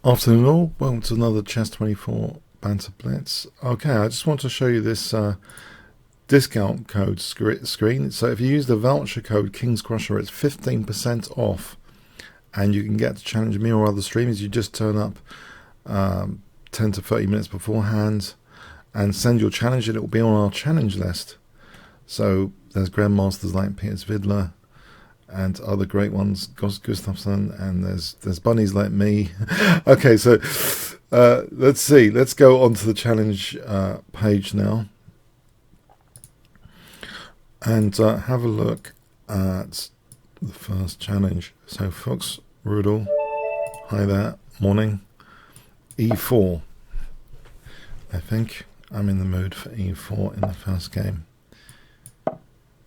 Afternoon all, welcome to another chess24 Banter Blitz. Okay, I just want to show you this discount code screen. So if you use the voucher code Kingscrusher, it's 15% off, and you can get to challenge me or other streamers. You just turn up 10 to 30 minutes beforehand and send your challenge, and it will be on our challenge list. So there's grandmasters like Peter Vidler and other great ones, Gustafsson, and there's bunnies like me. Okay, so let's see. Let's go on to the challenge page now and have a look at the first challenge. So Fuchs, Rudel, hi there, morning. E4. I think I'm in the mood for E4 in the first game.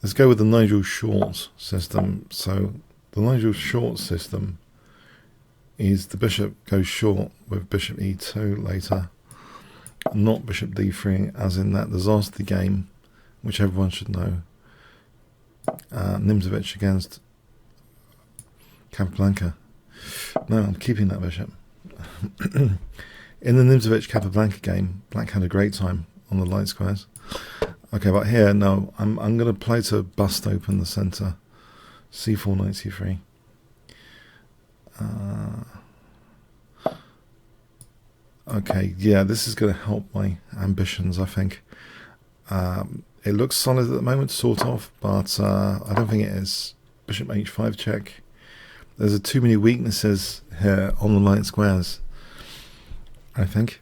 Let's go with the Nigel Short system. So the Nigel Short system is the bishop goes short with bishop e2 later, not bishop d3, as in that disaster game, which everyone should know. Nimzovich against Capablanca. No, I'm keeping that bishop. In the Nimzovich Capablanca game, black had a great time on the light squares. Okay, but here, no, I'm going to play to bust open the center. C4, knight c3. Okay, yeah, this is going to help my ambitions, I think. It looks solid at the moment, sort of, but I don't think it is. Bishop h5 check. There's too many weaknesses here on the light squares, I think.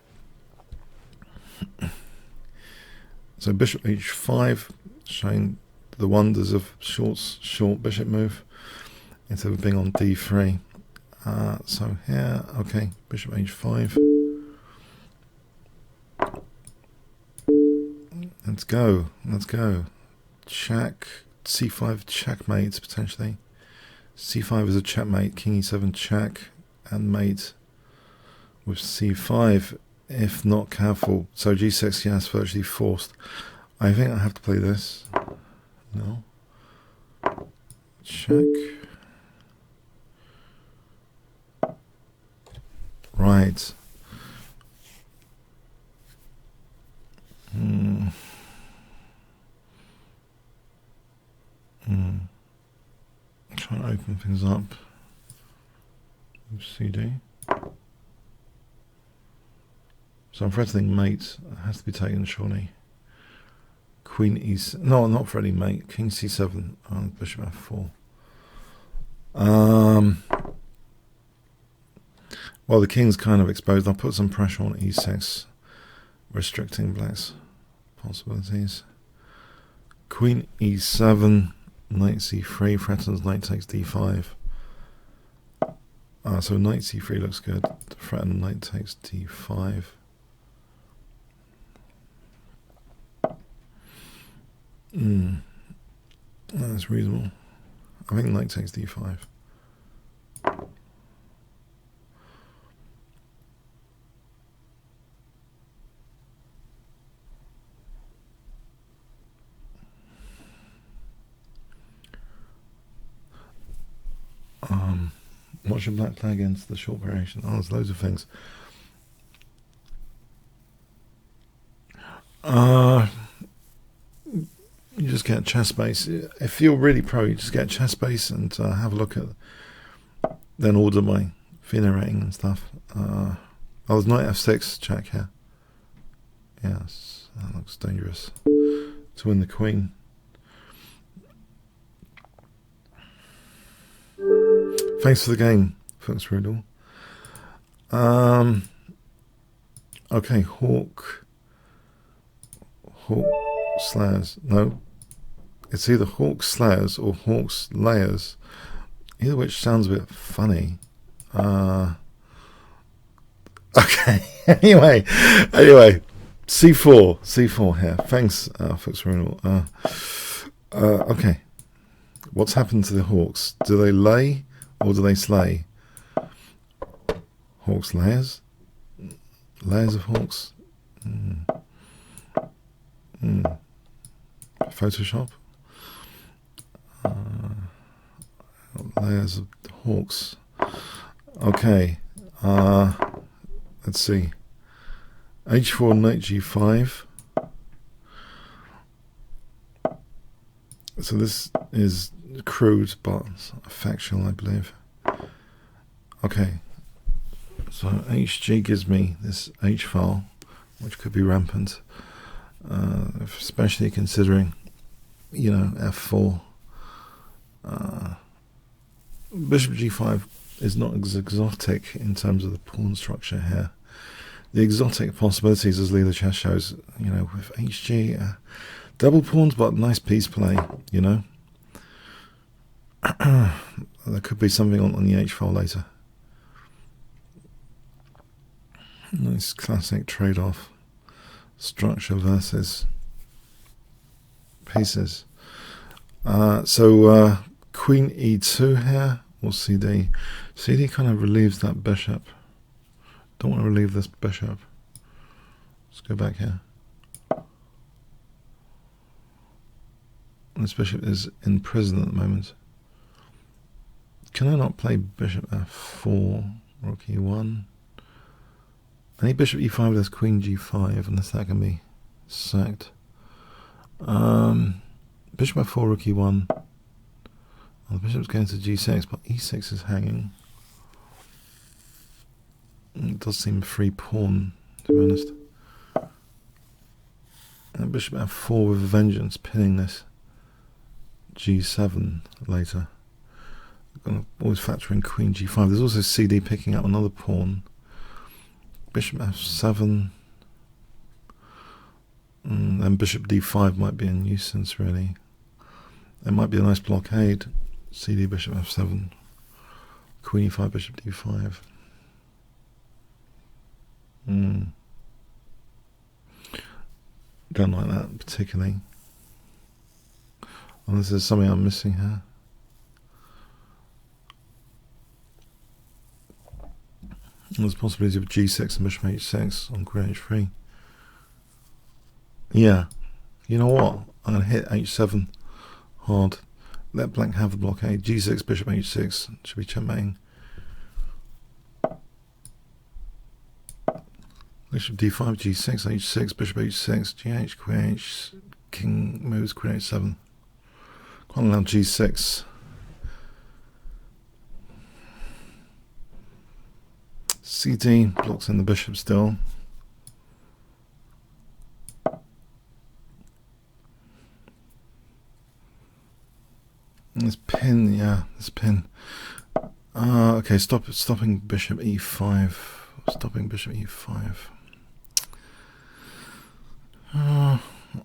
So bishop h5, showing the wonders of short bishop move instead of being on d3. So here, okay, bishop h5. Let's go. Check, c5 checkmate potentially. c5 is a checkmate, king e7 check, and mate with c5. If not careful, so g6, yes, virtually forced. I think I have to play this. No. Check. Right. Trying to open things up. CD. So I'm threatening mate. It has to be taken, surely. Queen e7. No, not threatening mate. King c7 and bishop f4. Well, the king's kind of exposed. I'll put some pressure on e6, restricting black's possibilities. Queen e7, knight c3, threatens knight takes d5. So knight c3 looks good. To threaten knight takes d5. That's reasonable. I think knight takes d5. What should black play against the short variation? Oh, there's loads of things. You just get chess base. If you're really pro, you just get chess base and have a look at, then order my FIDE rating and stuff. Oh, there's knight f6 check here. Yes, that looks dangerous to win the queen. Thanks for the game, Fuchs Rudel. Okay, Hawk Slayers. No, it's either Hawk Slayers or Hawk's Layers, either which sounds a bit funny. Okay, anyway, C4 here. Thanks, Fuchs Rudel. Okay, what's happened to the Hawks? Do they lay or do they slay? Hawks layers? Layers of hawks? Photoshop? Layers of hawks. Okay. Let's see. H4, knight G5. So this is crude, but factual, I believe. Okay. So HG gives me this H file, which could be rampant, especially considering, you know, F4. Bishop G5 is not as exotic in terms of the pawn structure here. The exotic possibilities, as Leader Chess shows, you know, with HG, double pawns, but nice piece play, you know. There could be something on the H file later. Nice classic trade-off. Structure versus pieces. So Queen E2 here, or CD. CD kind of relieves that bishop. Don't want to relieve this bishop. Let's go back here. This bishop is in prison at the moment. Can I not play bishop F4, rook E1? I need bishop E5 with queen G5, unless that can be sacked. Bishop F4, rook E1. Well, the bishop's going to G6, but E6 is hanging. It does seem a free pawn, to be honest. And bishop F4 with a vengeance, pinning this G7 later. I'm going to always factor in queen G5. There's also CD picking up another pawn. Bishop F7. And bishop D5 might be a nuisance, really. It might be a nice blockade. CD bishop F7. Queen E5, bishop D5. Don't like that particularly. Unless there's something I'm missing here. There's a possibility of G6 and bishop H6 on queen H3. Yeah. You know what? I'm going to hit H7 hard. Let black have the blockade. G6, bishop H6. Should be checkmating. Bishop D5, G6, H6, bishop H6, GH, queen H, king moves, queen H7. Can't allow G6. CD blocks in the bishop still. This pin, yeah, this pin. Okay, stopping bishop E5. Stopping bishop E5.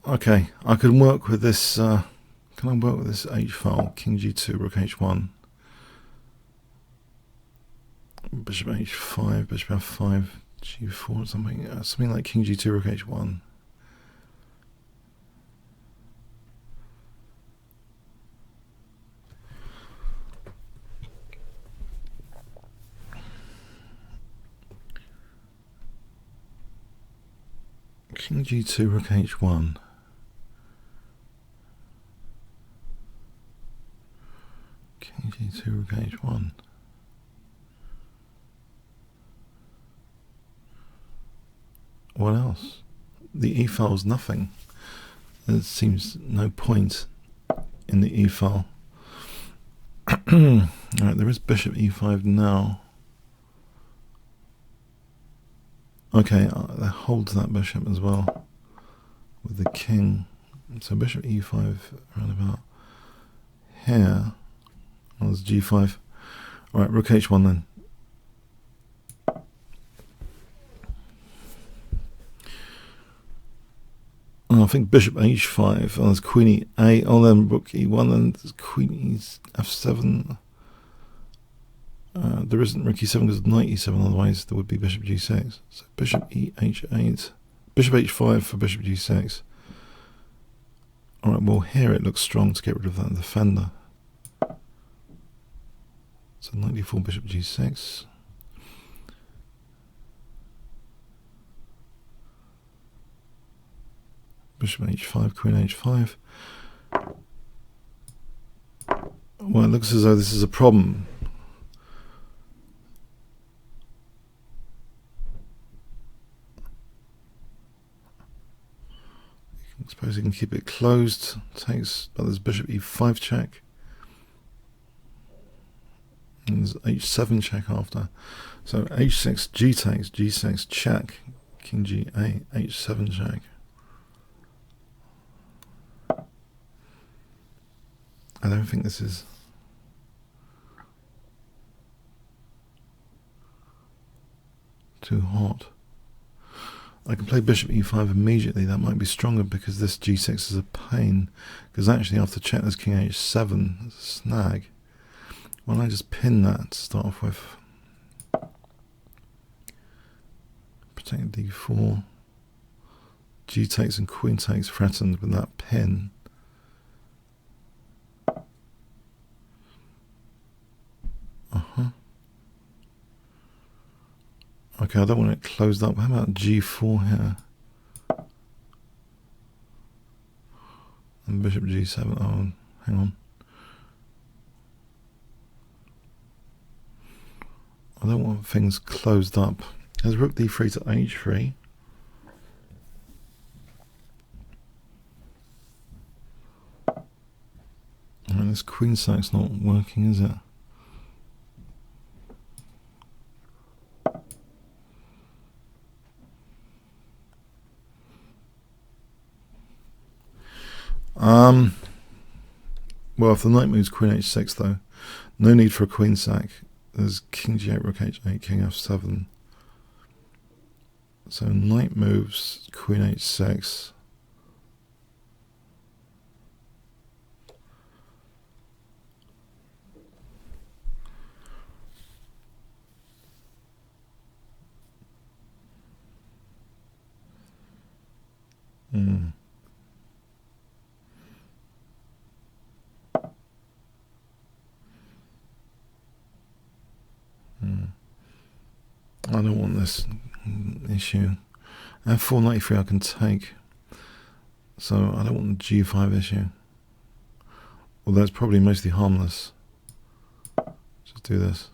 Okay, I can work with this. Can I work with this H file? King G2, rook H1. Bishop H5, bishop F5, G4, something. Something like King G2, rook H1. King G2, rook H1. King G2, rook H1. What else? The E file is nothing. There seems no point in the E file. Alright, there is bishop E5 now. Okay, that holds that bishop as well with the king. So bishop E5 around about here. Oh, there's G5. Alright, rook H1 then. Oh, I think bishop H5. Oh, there's queen E8. Oh, then rook E1. Then there's queen E F7. There isn't rook E7 because knight E7, otherwise there would be bishop G6. So bishop EH8, bishop H5 for bishop G6. Alright, well here it looks strong to get rid of that defender. So 94 bishop G6. Bishop H5, queen H5. Well, it looks as though this is a problem. I suppose he can keep it closed. Takes, but there's bishop e5 check. And there's h7 check after. So h6, g takes, g6 check, king g8, h7 check. I don't think this is too hot. I can play bishop e5 immediately. That might be stronger because this g6 is a pain. Because actually after check there's king h7, it's a snag. Why don't I just pin that to start off with? Protect d4. G takes and queen takes threatened with that pin. Okay, I don't want it closed up. How about g4 here? And bishop g7. Oh, hang on. I don't want things closed up. There's rook d3 to h3. And this queen sack's not working, is it? Well, if the knight moves queen h6 though, no need for a queen sack. There's king g8, rook h8, king f7. So knight moves queen h6. I don't want this issue. F4 93 I can take, so I don't want the g5 issue. Although it's probably mostly harmless. Just do this.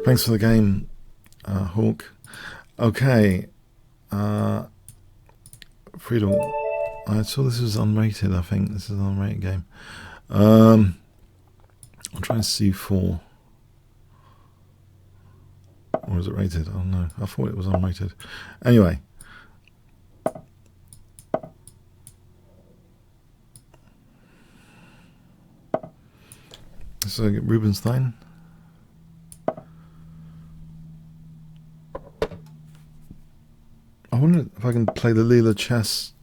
Thanks for the game, Hawk. Okay, Friedel. I saw this was unrated. I think this is an unrated game. I'm trying c4. Or is it rated? Oh no, I thought it was unrated. Anyway. So Rubinstein. I wonder if I can play the Leela chess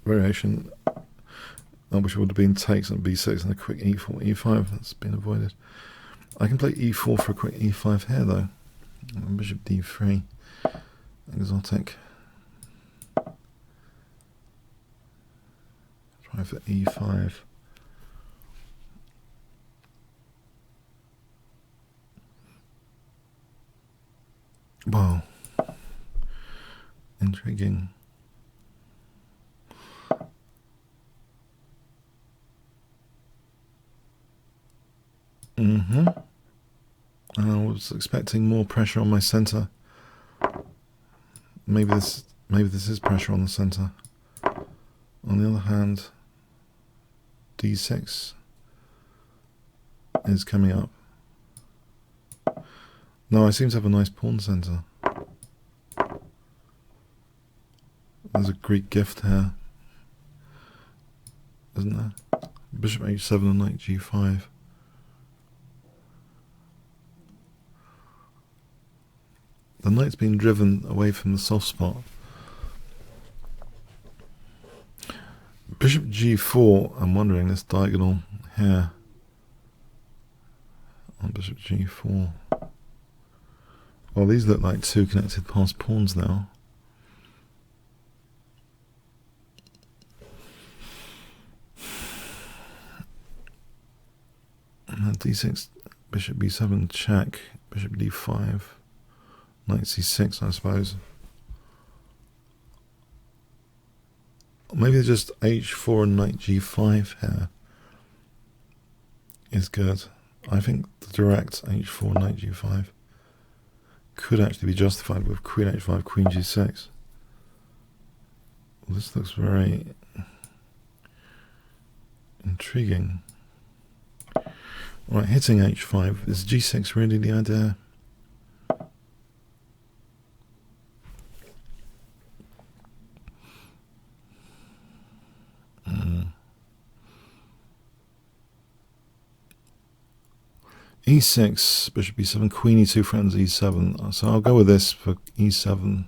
variation, which would have been takes on b6 and a quick e4, e5. That's been avoided. I can play e4 for a quick e5 here though. And bishop d3, exotic. Try for e5. Wow. Intriguing. I was expecting more pressure on my center. Maybe this is pressure on the center. On the other hand, d6 is coming up. No, I seem to have a nice pawn center. There's a Greek gift here, isn't there? Bishop h7 and knight g5. The knight's been driven away from the soft spot. Bishop g4, I'm wondering this diagonal here on bishop g4. Well, these look like two connected passed pawns now. d6, bishop b7 check, bishop d5, knight c6 I suppose. Maybe just h4 and knight g5 here is good. I think the direct h4, knight g5 could actually be justified with queen h5, queen g6. Well, this looks very intriguing. Right, hitting h5. Is g6 really the idea? E6, bishop e7, queen e2 threatens e7. So I'll go with this for e7.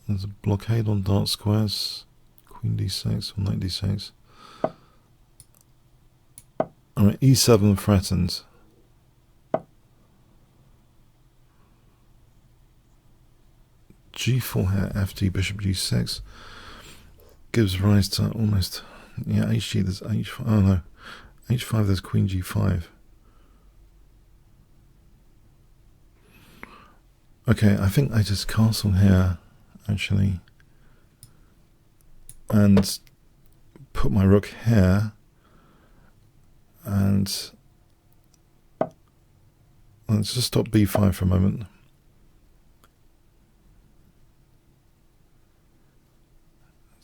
There's a blockade on dark squares. Queen d6 or knight d6. Alright, e7 threatens. g4 here, fd, bishop g6 gives rise to almost, yeah, hg, there's h5, oh no, h5, there's queen g5. Okay, I think I just castle here, actually, and put my rook here, and let's just stop b5 for a moment.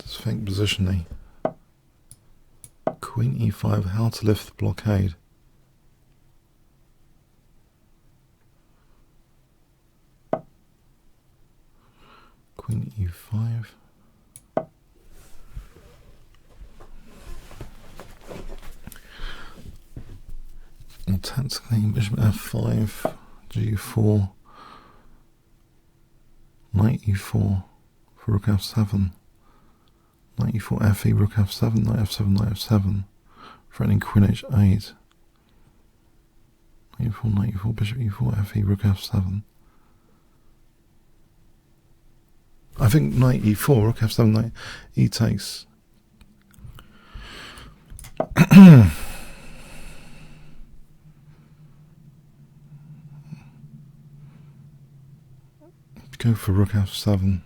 Just think positionally. Queen e5, how to lift the blockade. Queen e5. And tactically, bishop f5, g4, knight e4 for rook f7, knight e4 fe, rook f7, knight f7, knight f7, threatening queen h8, knight e4, bishop e4 fe, rook f7. I think knight e4, rook f7, knight e takes. Go for rook f7.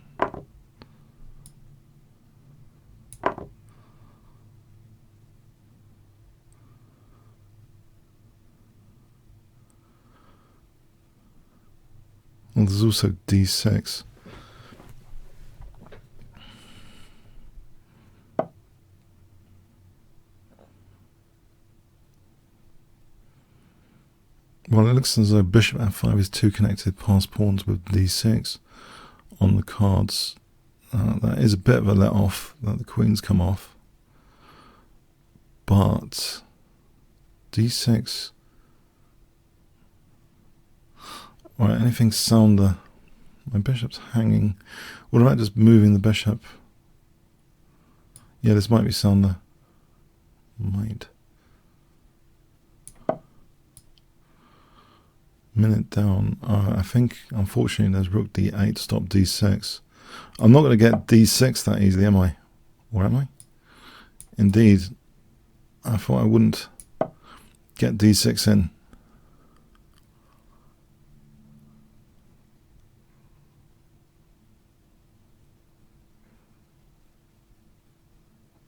Well, there's also d6. Well, it looks as though bishop f5 is two connected passed pawns with d6 on the cards. That is a bit of a let off that the queens come off. But d6. Alright, anything sounder. My bishop's hanging. What about just moving the bishop? Yeah, this might be sounder. Might. Minute down. I think, unfortunately, there's rook d8, stop d6. I'm not going to get d6 that easily, am I? Or am I? Indeed. I thought I wouldn't get d6 in.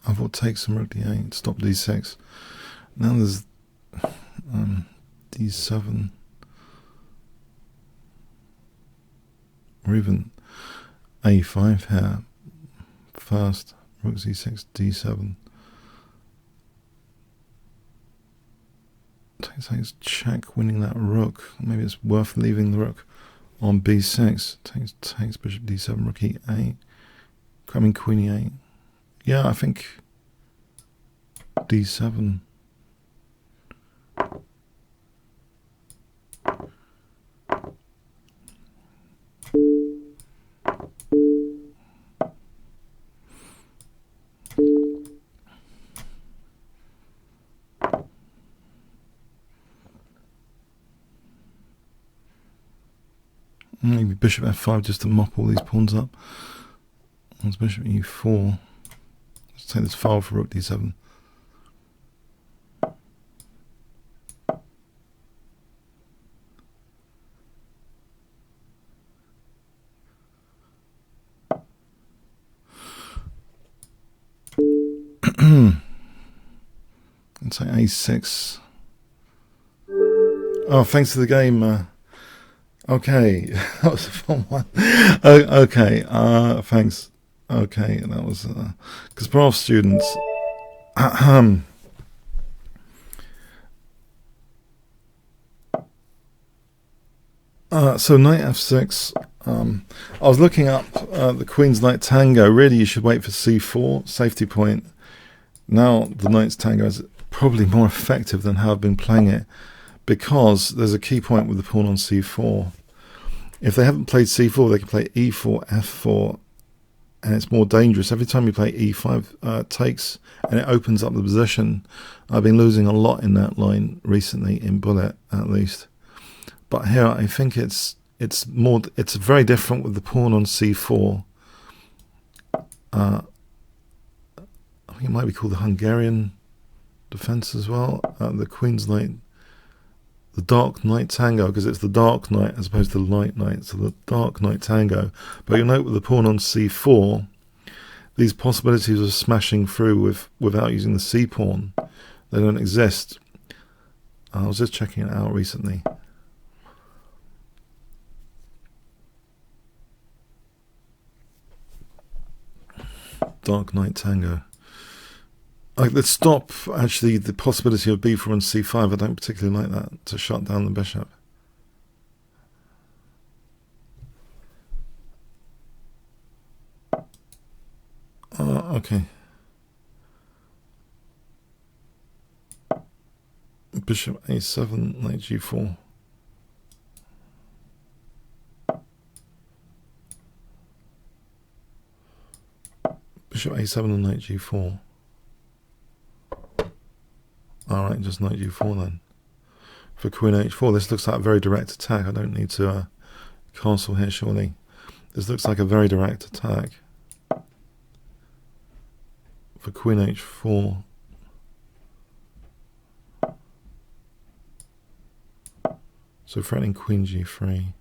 I thought take some rook d8, stop d6. Now there's d7. Or even a5 here. First, rook c6, d7. Takes check, winning that rook. Maybe it's worth leaving the rook on b6. Takes bishop d7, rook e8. I mean queen e8. Yeah, I think d7. Maybe bishop f5 just to mop all these pawns up. That's bishop e4. Let's take this file for rook d7. take a6. Oh, thanks to the game. Okay, that was a fun one. Okay, thanks. Okay, that was Kasparov students. So knight f6. I was looking up the Queen's Knight Tango. Really, you should wait for c4, safety point. Now the Knight's Tango is probably more effective than how I've been playing it, because there's a key point with the pawn on c4. If they haven't played c4, they can play e4, f4, and it's more dangerous. Every time you play e5 takes, and it opens up the position. I've been losing a lot in that line recently, in bullet at least. But here I think it's very different with the pawn on c4. I think it might be called the Hungarian defense as well. The Queen's Knight, the Dark Knight Tango, because it's the Dark Knight as opposed to the Light Knight. So the Dark Knight Tango. But you'll note with the pawn on c4, these possibilities of smashing through without using the c pawn, they don't exist. I was just checking it out recently. Dark Knight Tango. Let's stop actually the possibility of b4 and c5. I don't particularly like that, to shut down the bishop. Okay. Bishop a7, knight g4. Bishop a7 and knight g4. Alright, just knight g4 then. For queen h4, this looks like a very direct attack. I don't need to castle here, surely. This looks like a very direct attack. For queen h4. So threatening queen g3.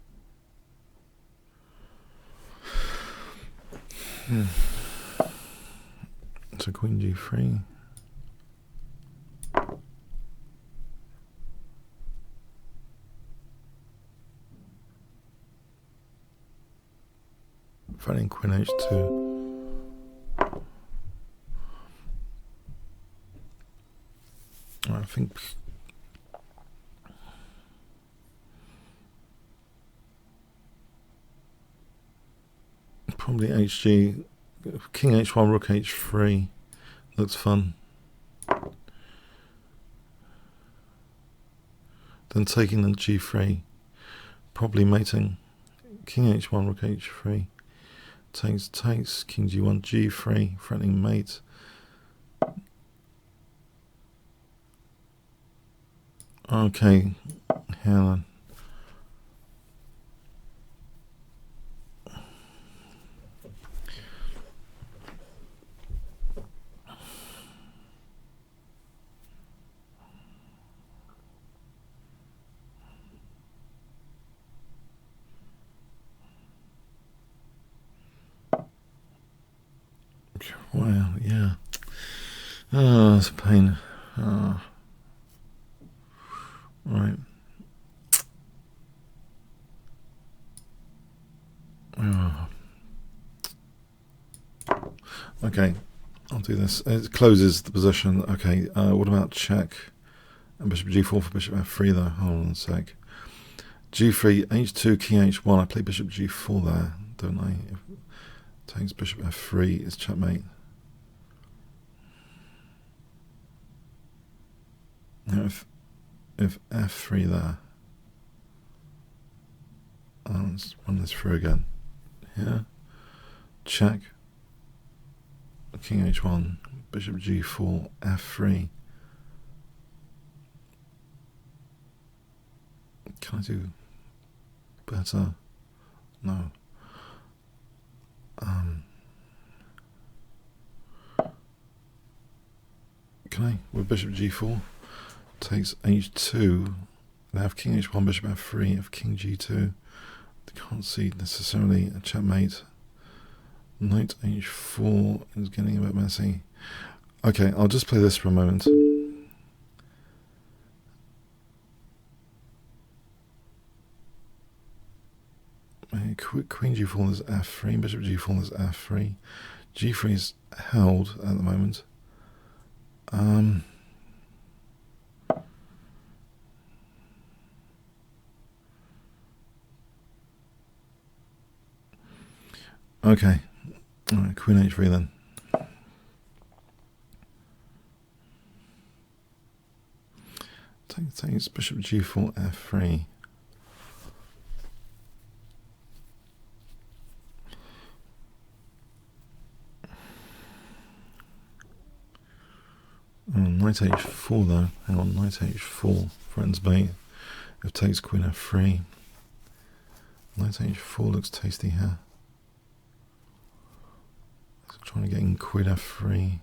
So queen g3. Threatening queen h2. I think probably hg, king h1, rook h3 looks fun. Then taking the g3, probably mating. King h1, rook h3, takes, king g1, g3, threatening mate. Okay, here then. Wow, yeah. Oh, it's a pain. Oh. Right. Oh. Okay, I'll do this. It closes the position. Okay, what about check? And bishop g4 for bishop f3 though. Hold on a sec. g3, h2, king h1. I play bishop g4 there, don't I? If takes bishop f3 is checkmate. Now if f3 there, let's run this through again. Here, check, king h1, bishop g4, f3. Can I do better? No. Can I, with bishop g4, takes h2, they have king h1, bishop f3, have king g2, they can't see necessarily a checkmate. Knight h4 is getting a bit messy. Okay, I'll just play this for a moment. Queen g4 is f3, bishop g4 is f3. g3 is held at the moment. Okay, all right, queen h3 then. Takes bishop g4 f3. Knight h4 though. Hang on, knight h4. Friends bait. If takes queen f3. Knight h4 looks tasty here. So trying to get in queen f3.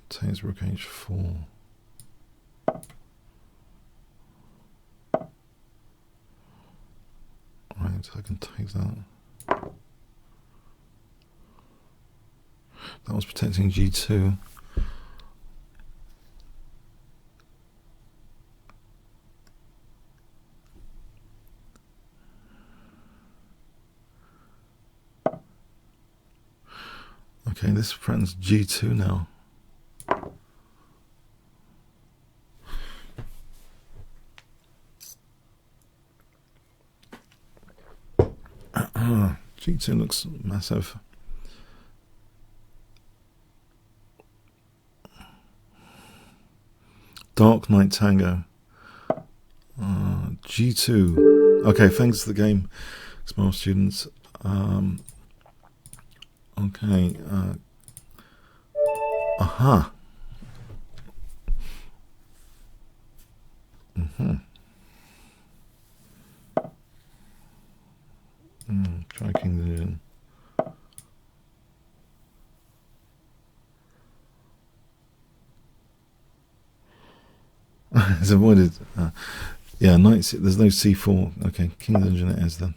Takes rook h4. Right, so I can take that. That was protecting g2. Okay, this threatens g2 now. G2 looks massive. Dark Knight Tango. G2. Okay, thanks to the game, small students. Okay. Aha. Try king division. It's avoided. Yeah, knight. There's no c4. Okay, king division it is then.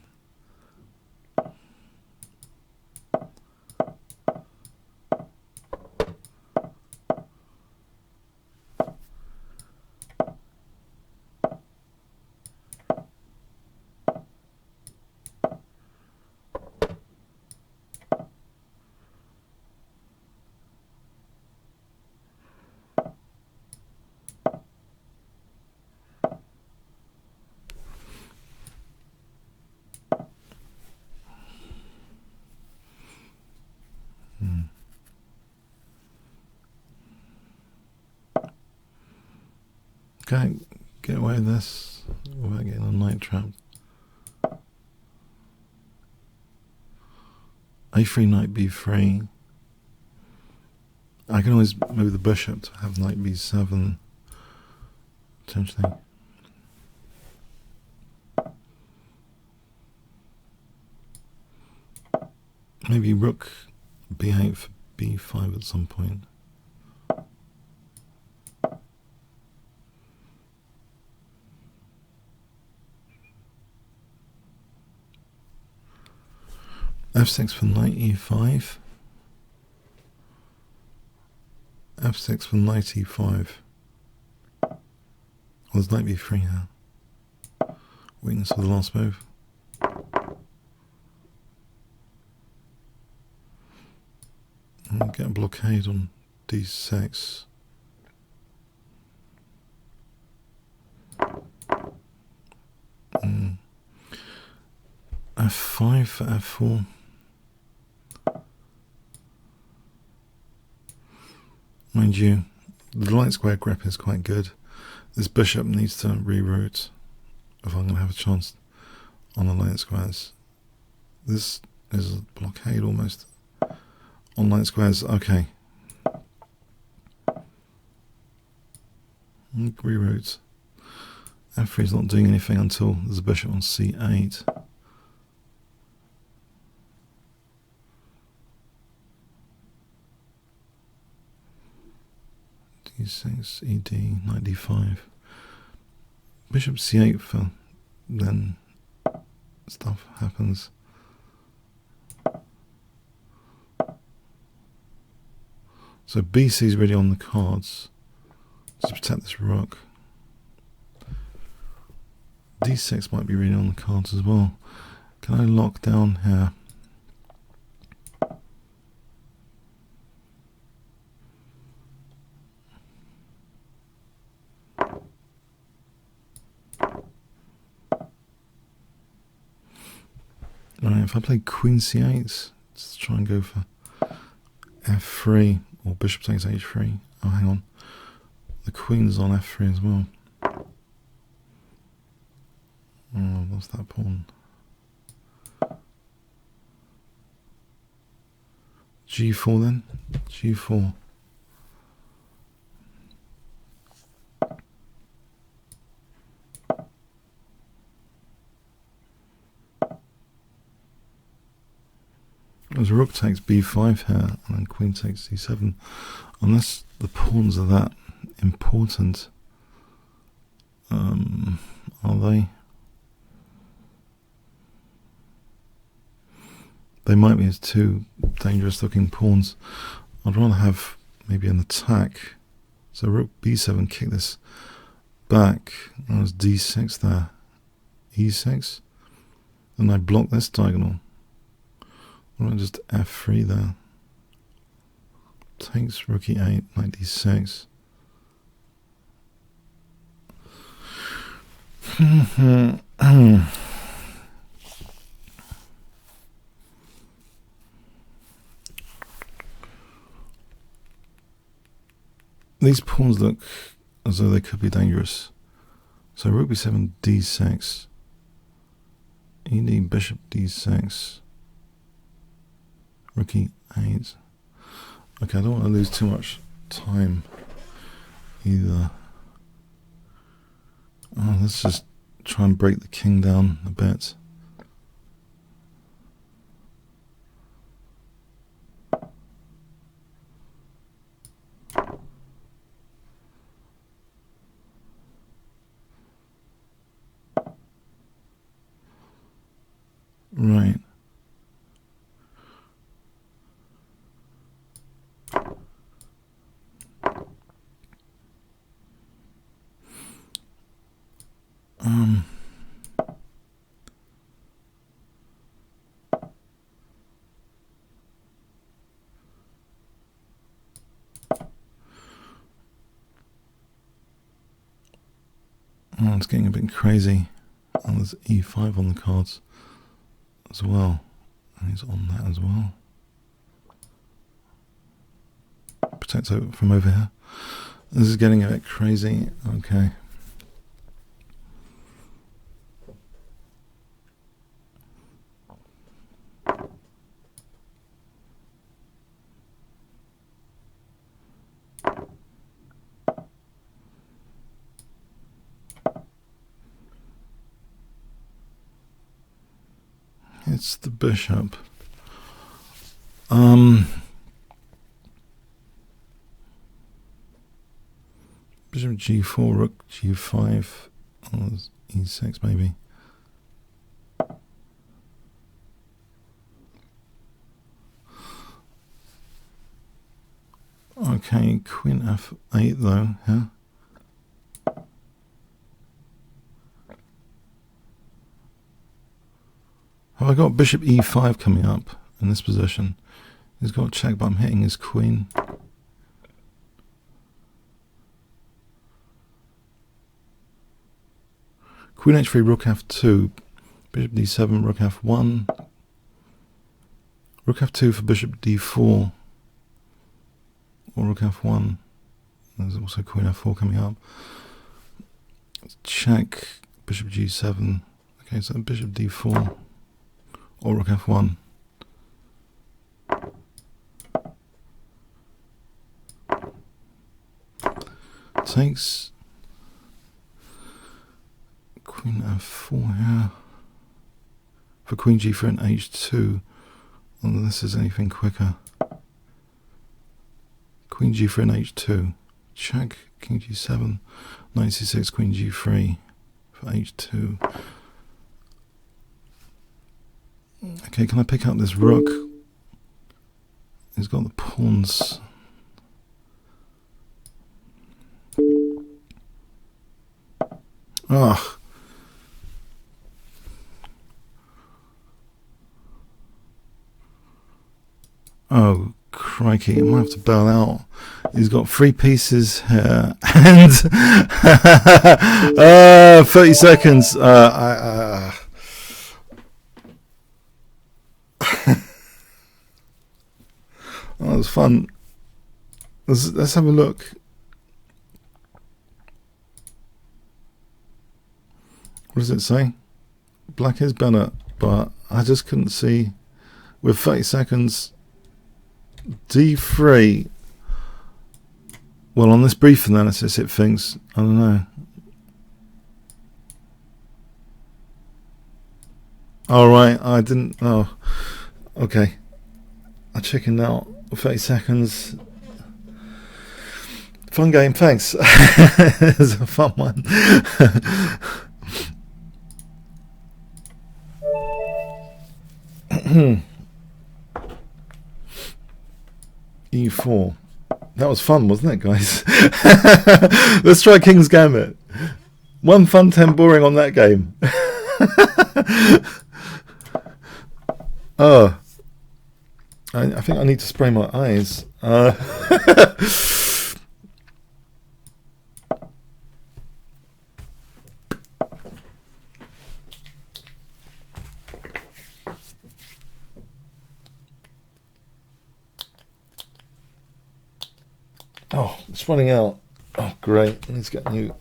Can't get away with this without getting a knight trap. a3, knight b3. I can always move the bishop to have knight b7 potentially. Maybe rook b8 for b5 at some point. f6 for knight e5. f6 for knight e5. Well, there's knight b3 now. Weakness of the last move. And get a blockade on d6. f5 for f4. Mind you, the light square grip is quite good. This bishop needs to reroute if I'm going to have a chance on the light squares. This is a blockade almost on light squares. Okay. Reroute. f3 is not doing anything until there's a bishop on c8. d6, ed, knight d5. Bishop c8 for then stuff happens. So bc is really on the cards to protect this rook. d6 might be really on the cards as well. Can I lock down here? Right, if I play Queen C8, let's try and go for F3 or Bishop takes H3. Oh, hang on. The Queen's on F3 as well. Oh, what's that pawn? G4 then? G4. As rook takes b5 here, and then queen takes c7. Unless the pawns are that important, are they? They might be as two dangerous looking pawns. I'd rather have maybe an attack. So rook b7, kick this back. That was d6 there. e6. Then I block this diagonal. Or just f3 there. Takes rook e8, knight d6. These pawns look as though they could be dangerous. So rook b7, d6. ed, bishop d6. Rook e8. Okay, I don't want to lose too much time either. Oh, let's just try and break the king down a bit. Right. Oh, it's getting a bit crazy. And there's e5 on the cards as well. And he's on that as well. Protect from over here. This is getting a bit crazy. Okay. It's the bishop. Bishop g4, rook g5, e6 maybe. Okay, queen f8 though, yeah. Have I got bishop e5 coming up in this position? He's got a check, but I'm hitting his queen. Queen h3, rook f2, bishop d7, rook f1, rook f2 for bishop d4, or rook f1. There's also queen f4 coming up. Check, bishop g7. Okay, so bishop d4, or rook f1. Takes queen f4 here for queen g4 and h2, unless there's anything quicker. Queen g4 and h2, check, king g7, knight c6, queen g3 for h2. Okay, can I pick up this rook? He's got the pawns. Ah. Oh, crikey, I might have to bail out. He's got 3 pieces here, and 30 seconds. That was fun. Let's have a look. What does it say? Black is better, but I just couldn't see. With 30 seconds, D3. Well, on this brief analysis, it thinks, I don't know. All right, I didn't. Oh, okay. I chickened out. 30 seconds. Fun game, thanks. It was a fun one. E4. That was fun, wasn't it, guys? Let's try King's Gambit. 1 fun, 10 boring on that game. Oh, I think I need to spray my eyes. Oh, it's running out. Oh, great. Let's get a new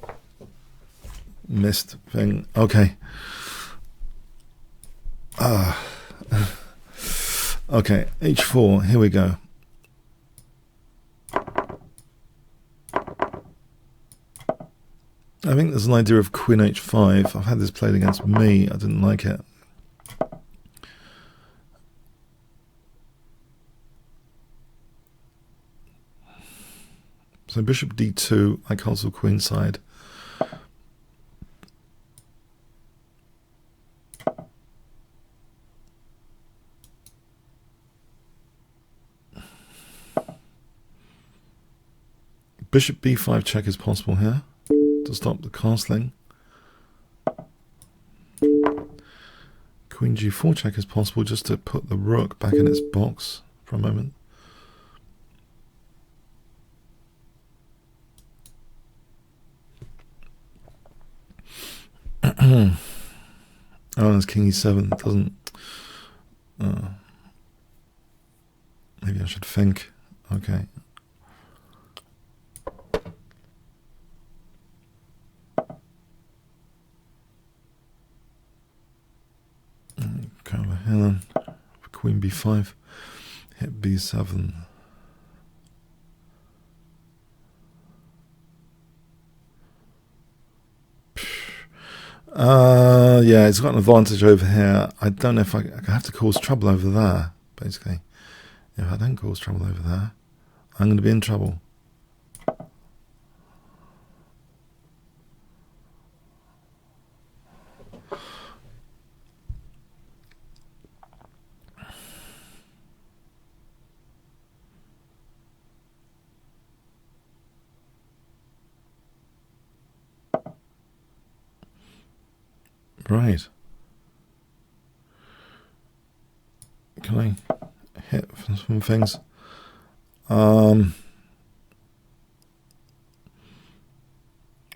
mist thing. Okay. Okay, H4. Here we go. I think there's an idea of Queen H5. I've had this played against me. I didn't like it. So Bishop D2, I castle queenside. Bishop B5 check is possible here to stop the castling. Queen G4 check is possible just to put the rook back in its box for a moment. Oh, there's King E7. It doesn't. Maybe I should think. Okay. Go over here then. Queen B5. Hit B7. Yeah, it's got an advantage over here. I don't know if I have to cause trouble over there, basically. If I don't cause trouble over there, I'm going to be in trouble. Right. Can I hit some things? Any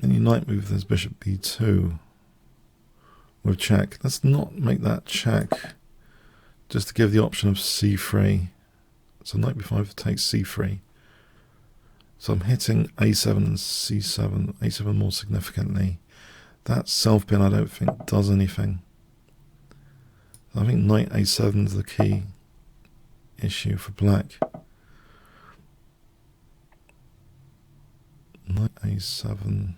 knight move, there's Bishop B2 with check. Let's not make that check, just to give the option of C3. So knight B5 takes C3. So I'm hitting A7 and C7, A7 more significantly. That self-pin I don't think does anything. I think knight A7 is the key issue for black. Knight A7.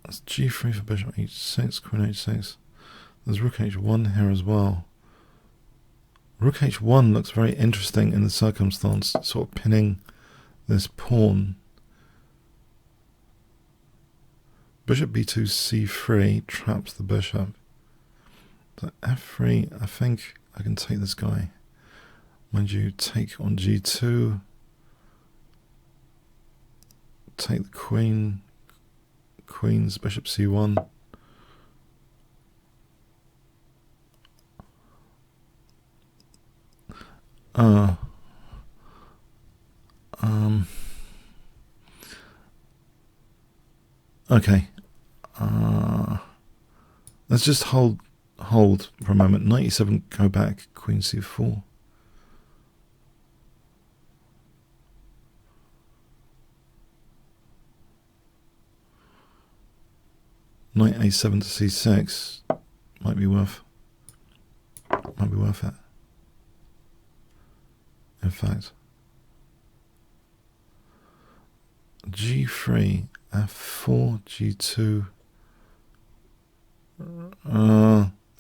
That's G3 for Bishop H6, Queen H6. There's Rook H1 here as well. Rook H1 looks very interesting in the circumstance, sort of pinning this pawn. Bishop B2 C3 traps the bishop. So F3, I think I can take this guy. Mind you, take on G2. Take the queen. queens, bishop c1. Okay. Let's just hold for a moment. 97, go back, queen c4. Knight a7 to c6 might be worth it. In fact, g3, f4, g2.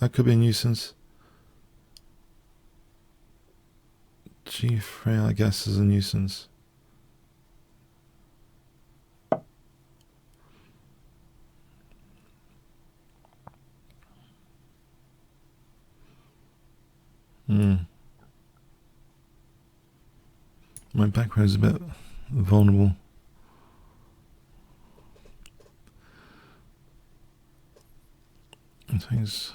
That could be a nuisance. g3, I guess, is a nuisance. My back row is a bit vulnerable. Things.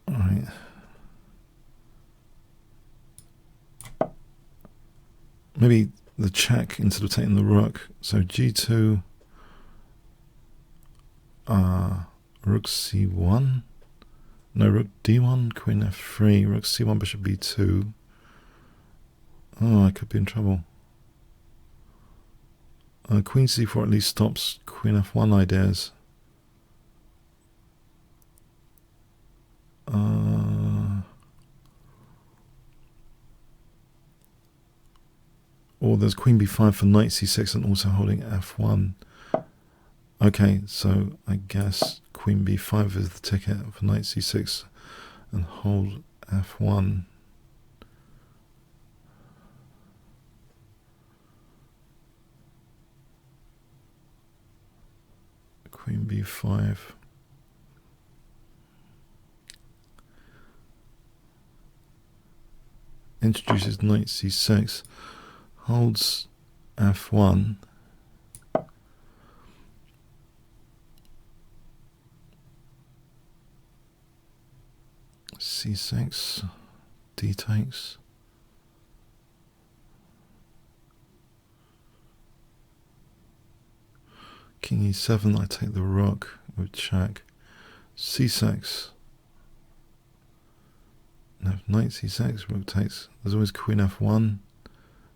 All right. Maybe the check instead of taking the rook. So g2, rook c1. No, rook d1, queen f3, rook c1, bishop b2. Oh, I could be in trouble. Queen c4 at least stops queen f1 ideas. Or there's queen b5 for knight c6 and also holding f1. Okay, so I guess queen b5 is the ticket for knight c6 and hold f1. Queen b5. Introduces knight c6. Holds f1. c6. D takes. King e7, I take the rook with check. c6. No, knight c6, rook takes. There's always queen f1.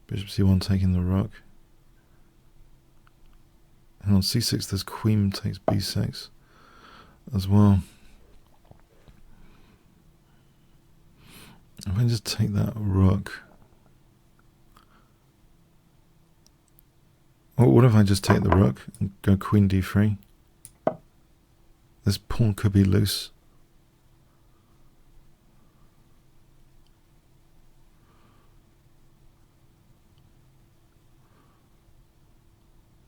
Bishop c1 taking the rook. And on c6 there's queen takes b6 as well. If I just take that rook. Or what if I just take the rook and go queen d3? This pawn could be loose.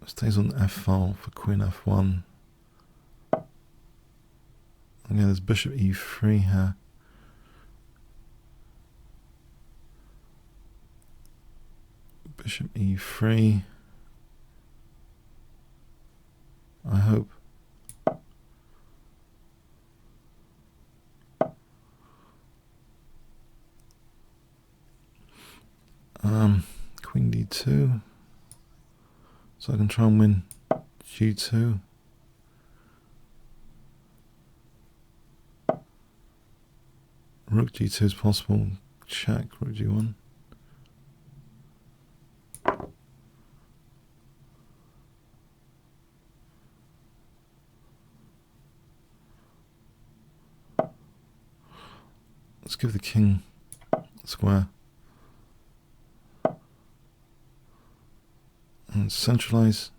Stays on f file for queen f1. Okay, there's bishop e3 here. Bishop e3. I hope. Queen d2. So I can try and win g2. Rook g2 is possible. Check, rook g1. Let's give the king square. And centralize.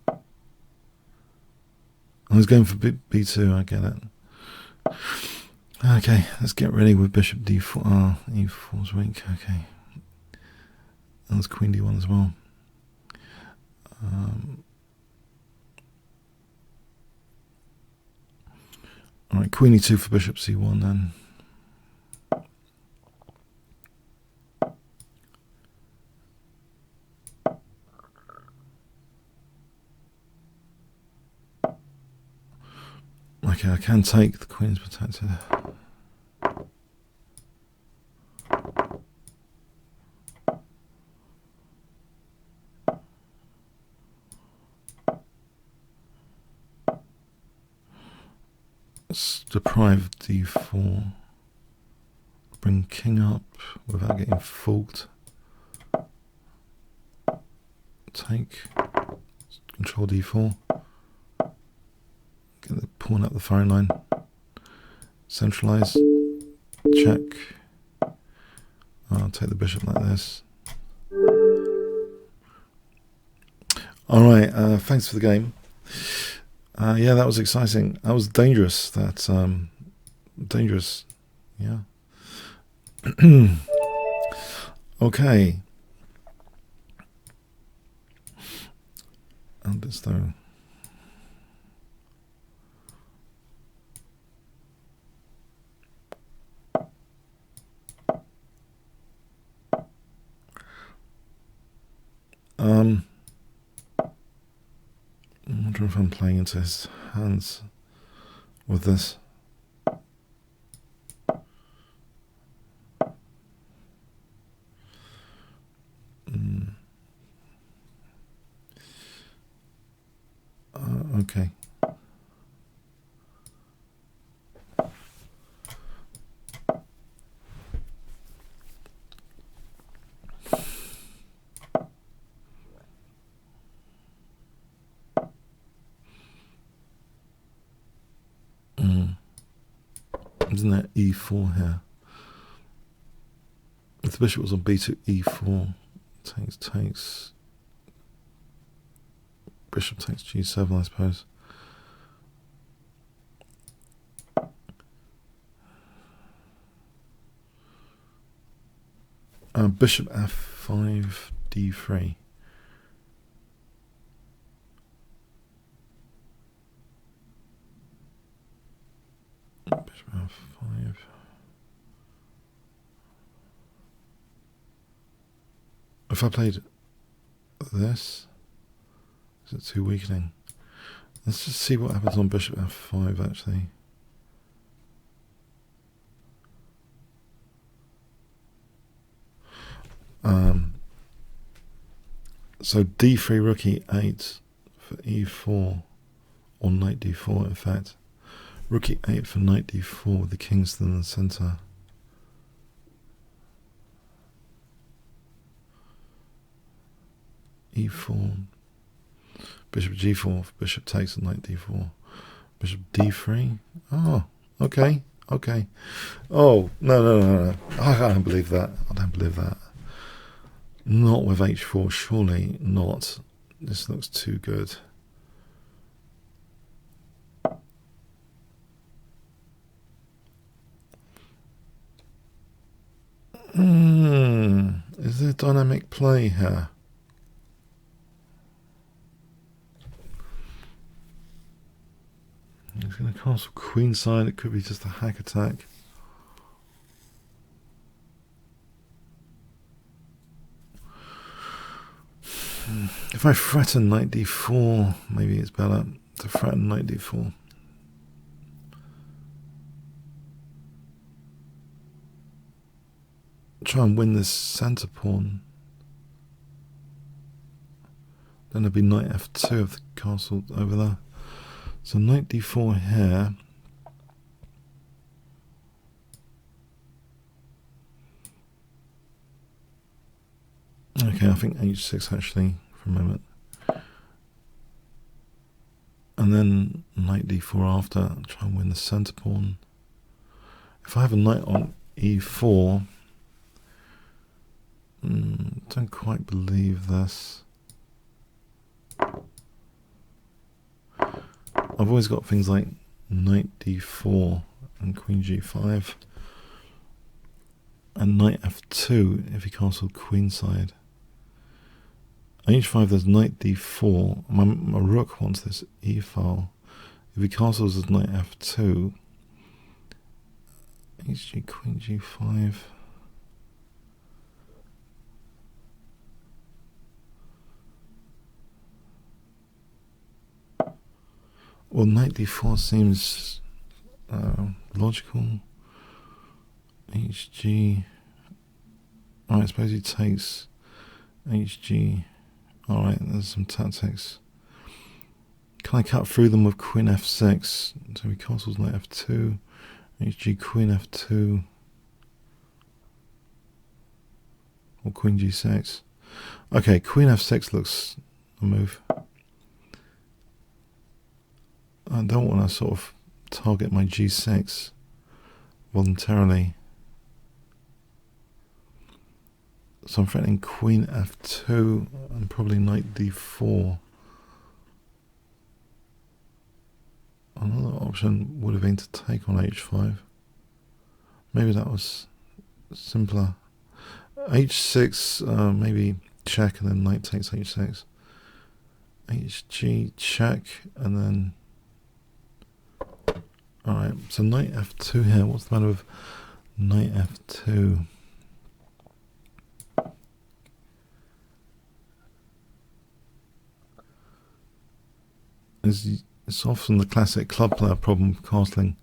I was going for b2, I get it. Okay, let's get ready with bishop d4. E4's weak, okay. And there's queen d1 as well. Alright, queen e2 for bishop c1 then. Okay, I can take the queen's protected. Let's deprive d4. Bring king up without getting forked. Take. Control d4. Get the pawn up the firing line. Centralize. Check. I'll take the bishop like this. Alright, thanks for the game. Yeah, that was exciting. That was dangerous. That's dangerous. Yeah. Okay. And this though. I wonder if I'm playing into his hands with this. Okay. Isn't that e4 here? If the bishop was on b2, e4, takes. Bishop takes g7, I suppose. Bishop f5, d3. Bishop f5. If I played this, is it too weakening? Let's just see what happens on bishop f5 actually. So d3 rook e8 for e4, or knight d4 in fact. Rook e8 for knight d4 with the king still in the centre. e4, bishop g4, bishop takes and knight d4, bishop d3. Oh, okay, okay. Oh, no. I don't believe that. I don't believe that. Not with h4, surely not. This looks too good. Is there dynamic play here? He's going to castle queenside. It could be just a hack attack. If I threaten knight d4, maybe it's better to threaten knight d4. Try and win this centre pawn. Then there'd be knight f2 if the castle over there. So knight d4 here. Okay, I think h6 actually for a moment. And then knight d4 after, try and win the centre pawn. If I have a knight on e4, don't quite believe this. I've always got things like knight d4 and queen g5 and knight f2 if he castled queenside. h5 there's knight d4. My rook wants this e file. If he castles as knight f2, hg queen g5. Well, knight d4 seems logical. HG. Alright, I suppose he takes HG. Alright, there's some tactics. Can I cut through them with Queen F6? So he castles knight F2. HG, Queen F2. Or Queen G6. Okay, Queen F6 looks a move. I don't want to sort of target my G6 voluntarily. So I'm threatening Queen F2 and probably Knight D4. Another option would have been to take on H5. Maybe that was simpler. H6, maybe check and then Knight takes H6. HG, check, and then... Alright, so Knight F2 here. What's the matter with Knight F2? It's often the classic club player problem of castling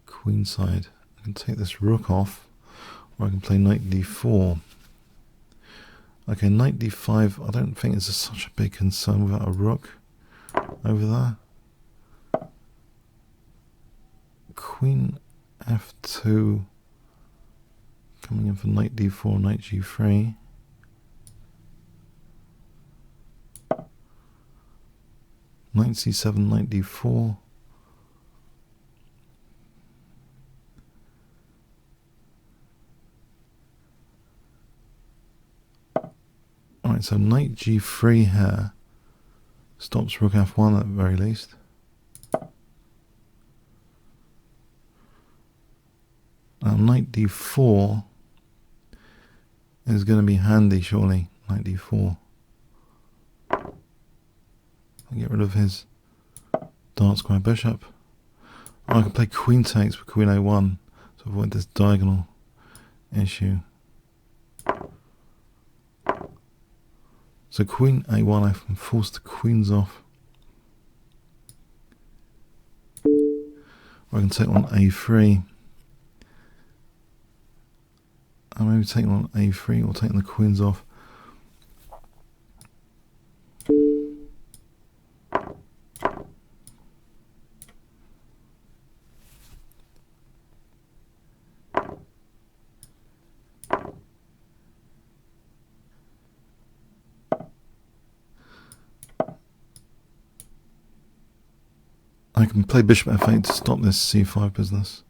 queenside. I can take this rook off, or I can play Knight D4. Okay, Knight D5, I don't think it's such a big concern without a rook over there. Queen F2, coming in for Knight D4, Knight G3. Knight C7, Knight D4. Alright, so Knight G3 here stops Rook F1 at the very least. Now Knight D4 is going to be handy, surely. Knight D4. I'll get rid of his dark square bishop. Oh, I can play Queen takes with Queen A1 to avoid this diagonal issue. So Queen A1, I can force the queens off. Or I can take on A3. I maybe take on A3 or taking the queens off. I can play Bishop F8 to stop this C5 business.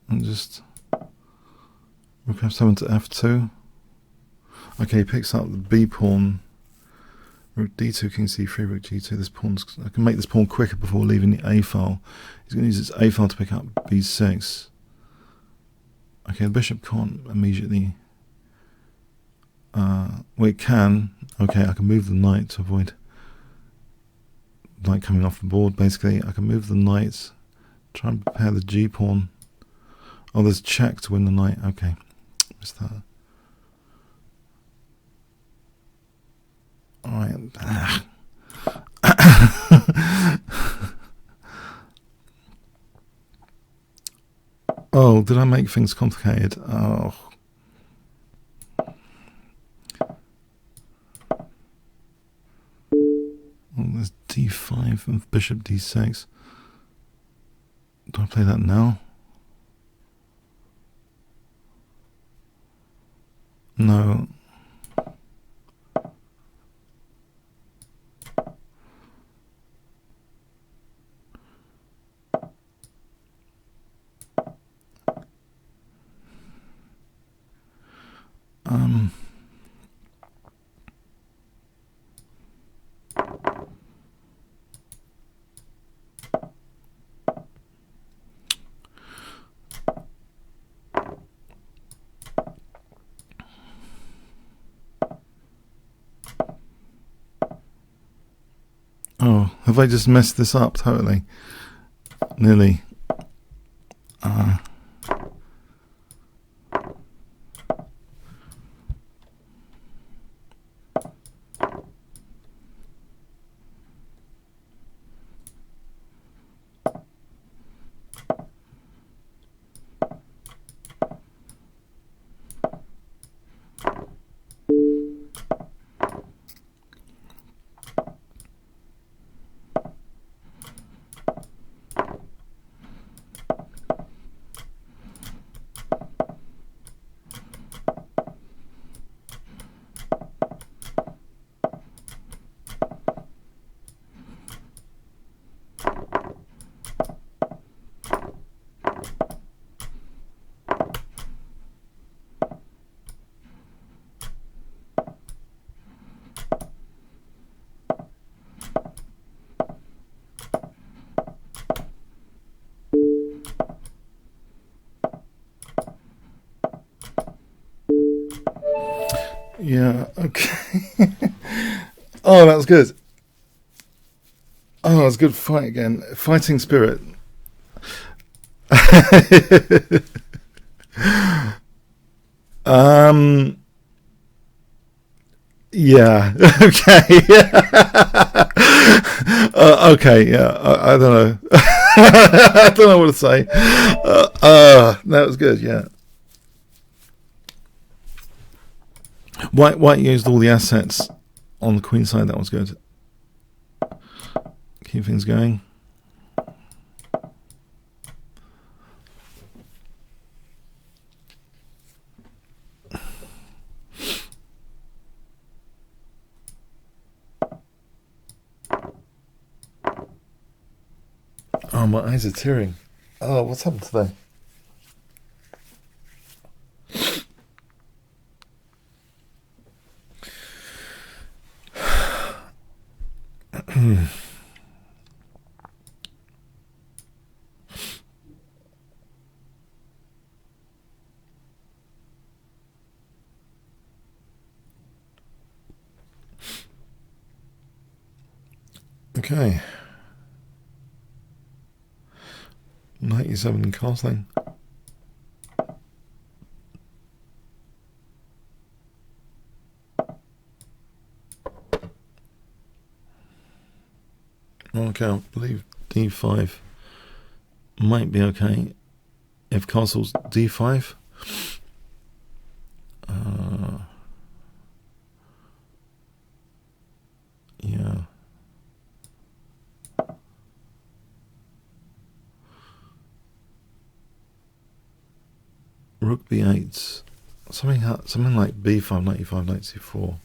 And just Rook F7 to F2. Okay, he picks up the B pawn. Rook D2, King C3, Rook G2. This pawn's, I can make this pawn quicker before leaving the A file. He's going to use his A file to pick up B6. Okay, the bishop can't immediately. Well, it can. Okay, I can move the knight to avoid knight coming off the board. Basically, I can move the knight, try and prepare the G pawn. Oh, there's check to win the knight. Okay, missed that. All right. Oh, did I make things complicated? Oh. Oh, there's D5 and Bishop D6. Do I play that now? No. Oh, have I just messed this up totally? Nearly. Yeah, okay. Oh, that was good. Oh, that was a good fight again. Fighting spirit. Yeah. Okay. Okay. Yeah. I don't know. I don't know what to say. That was good. Yeah. White used all the assets on the queen side. That was good. Keep things going. Oh, my eyes are tearing. Oh, what's happened today? Okay. 97 castling. Okay, I believe d5 might be okay if castle's d5. Yeah. Rook b8. Something like b5, knight e5, knight c4.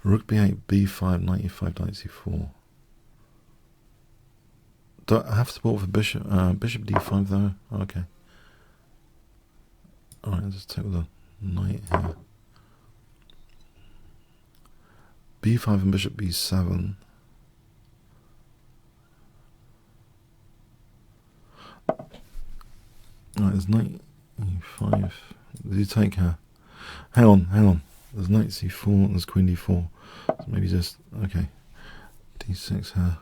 Rook b8, b5, knight e5, knight c4. Do I have support for bishop? Bishop d5 though. Okay. All right, let's just take the knight here. b5 and bishop b7. Alright, there's knight e5. Did you take her? Hang on. There's knight c4, there's queen d4. So maybe just, okay. d6 her.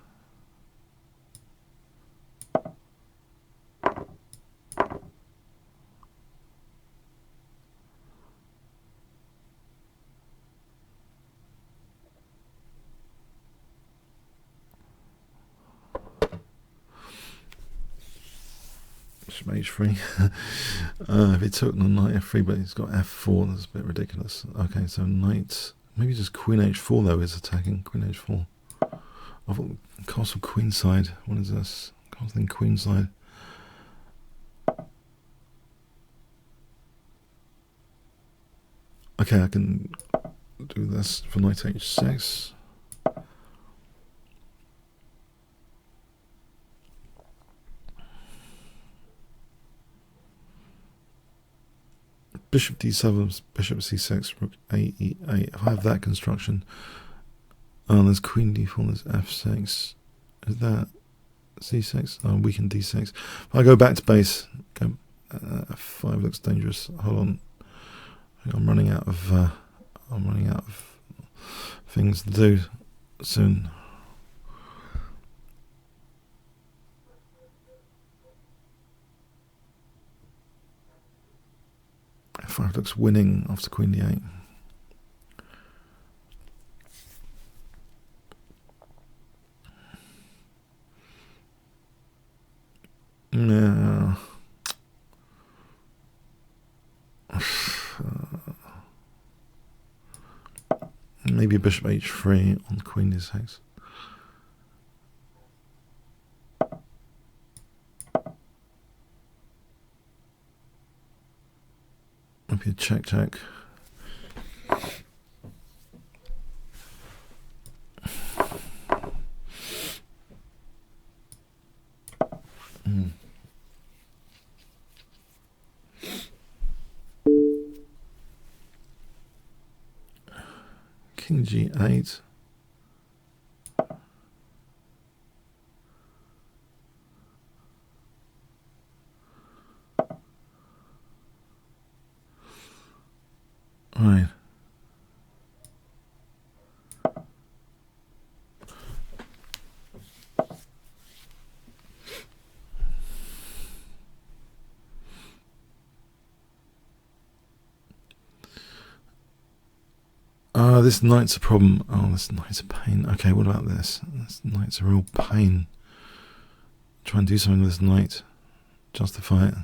Bishop h3. If he took the knight f3, but he's got f4, that's a bit ridiculous. Okay, so knight, maybe just queen h4 though is attacking. Queen h4. I've got castle queenside. What is this? Castle queenside. Okay, I can do this for knight h6. Bishop d7, bishop c6, rook a e8. If I have that construction, there's queen d4, there's f6. Is that c6? Oh, weakened d6. If I go back to base, go, f5 looks dangerous. Hold on, I'm running out of things to do soon. F5 looks winning after queen d8. No. Maybe bishop h3 on queen d6. Maybe a check. King g8. Right. This knight's a problem. Oh, this knight's a pain. Okay, what about this? This knight's a real pain. Try and do something with this knight. Justify it.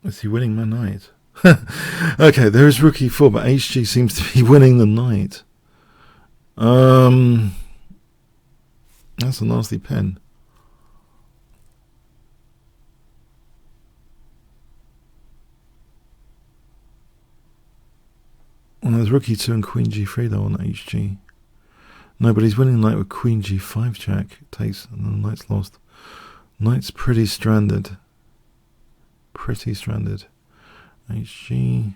Is he winning my knight? Okay, there is rook e4, but HG seems to be winning the knight. That's a nasty pen. Well, there's rook e2 and queen g3 though on HG. No, but he's winning the knight with queen g5 check. Takes, and the knight's lost. Knight's pretty stranded. Pretty stranded. HG.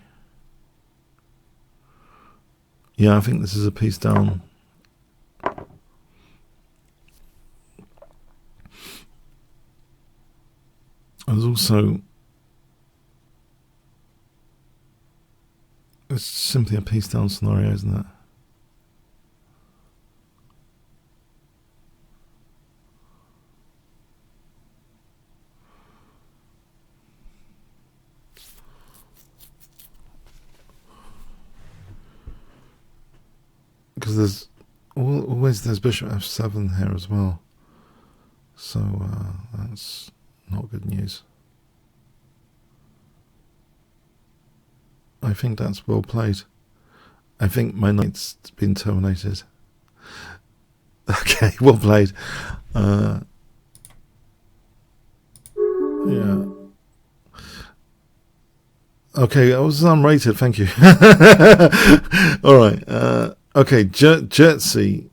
Yeah, I think this is a piece down. There's also, it's simply a piece down scenario, isn't it? Because there's always bishop f7 here as well, so that's not good news. I think that's well played. I think my knight's been terminated. Okay, well played. Yeah. Okay, I was unrated. Thank you. All right. Okay, Jertsy,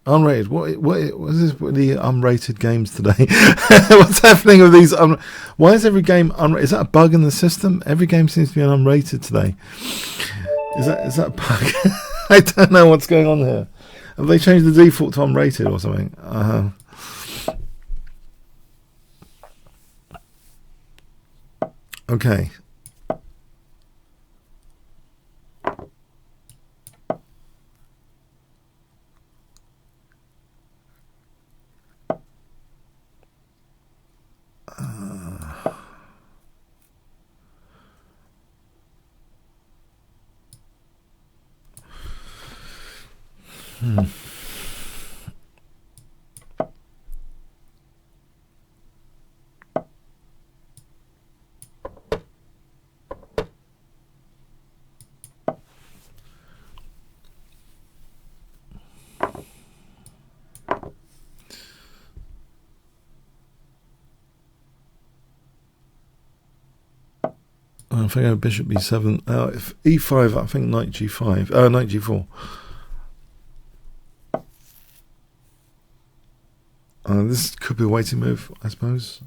unrated. What is this with the unrated games today? What's happening with these? Why is every game unrated? Is that a bug in the system? Every game seems to be unrated today. Is that a bug? I don't know what's going on here. Have they changed the default to unrated or something? Okay. If I go bishop b7, if e5, I think knight g5, knight g4. This could be a waiting move, I suppose.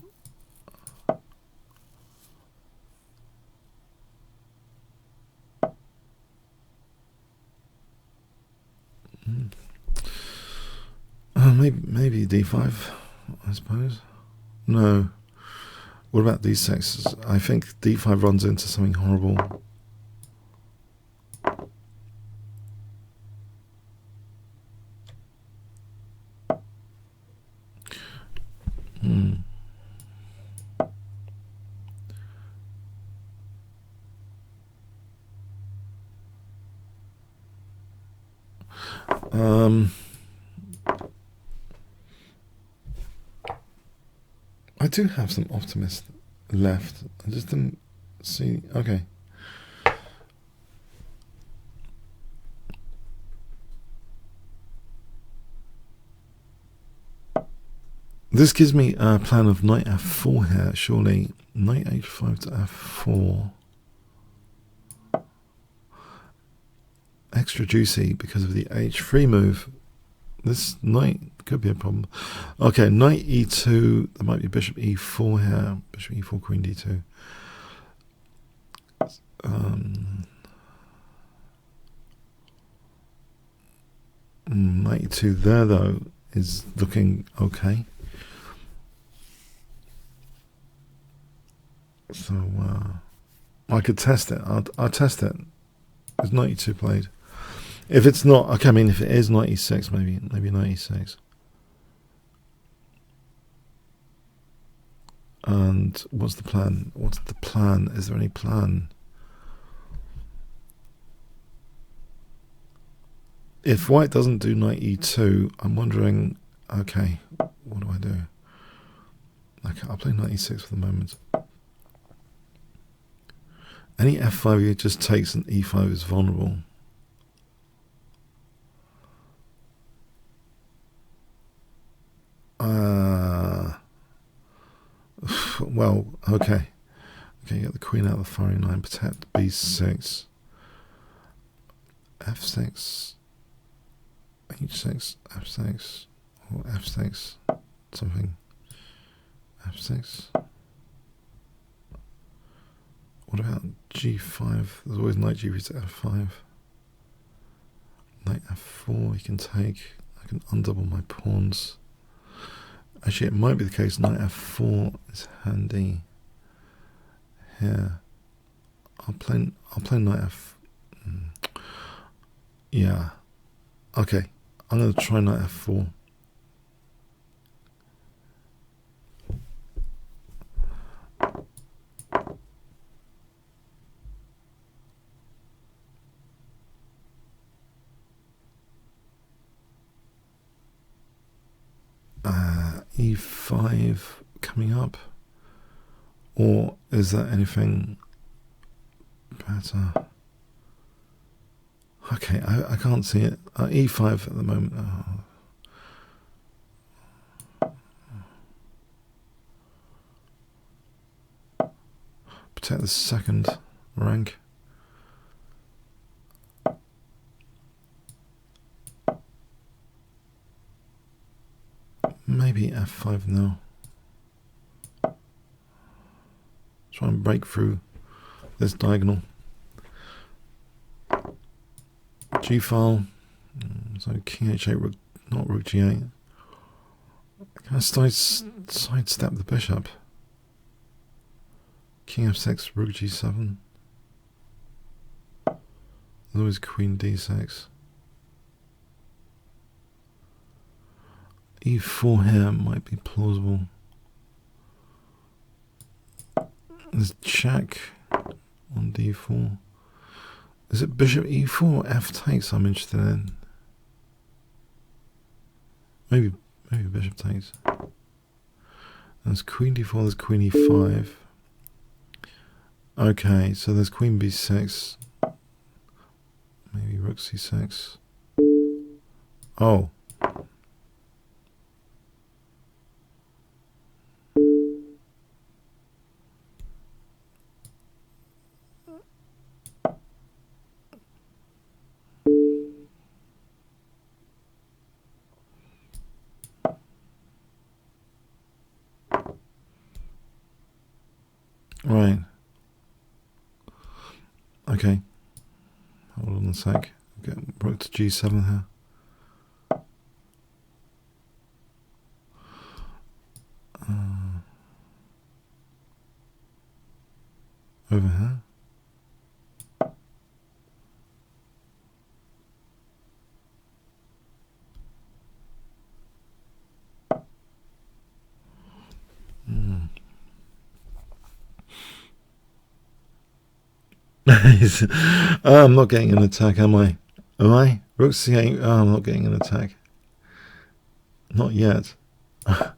Maybe d5, I suppose. No. What about d6? I think d5 runs into something horrible. I do have some optimist left. I just didn't see. Okay. This gives me a plan of knight f4 here, surely. Knight h5 to f4. Extra juicy because of the h3 move. This knight could be a problem. Okay, knight e2. There might be bishop e4 here. Bishop e4, queen d2. e2 there, though, is looking okay. So I could test it. I'll test it. Is knight e2 played? If it's not, okay, I mean, if it is knight e6, maybe knight e6. And what's the plan? What's the plan? Is there any plan? If white doesn't do knight e2, I'm wondering, okay, what do I do? Okay, I'll play knight e6 for the moment. Any f5 it just takes and e5 is vulnerable. Well, okay. Okay, get the queen out of the firing line, protect b6. f6. h6, f6, or f6, something. f6. What about g5? There's always knight g3 to f5. Knight f4, you can take. I can undouble my pawns. Actually, it might be the case knight f4 is handy here. I'll play knight f. Yeah. Okay. I'm going to try knight f4. E5 coming up, or is that anything better? Okay, I can't see it. E5 at the moment. Protect the second rank. Maybe f5 now. Try and break through this diagonal. G-file. So king h8, rook, not rook g8. Can I sidestep the bishop? King f6, rook g7. There's always queen d6. E4 here might be plausible. There's check on d4. Is it bishop e4 or f takes I'm interested in? Maybe bishop takes. There's queen d4, there's queen e5. Okay, so there's queen b6. Maybe rook c6. Oh. Right. Okay. Hold on a sec. Get rook to g7 here. Over here. I'm not getting an attack, am I? Am I? Rook c8. Oh, I'm not getting an attack. Not yet. I'm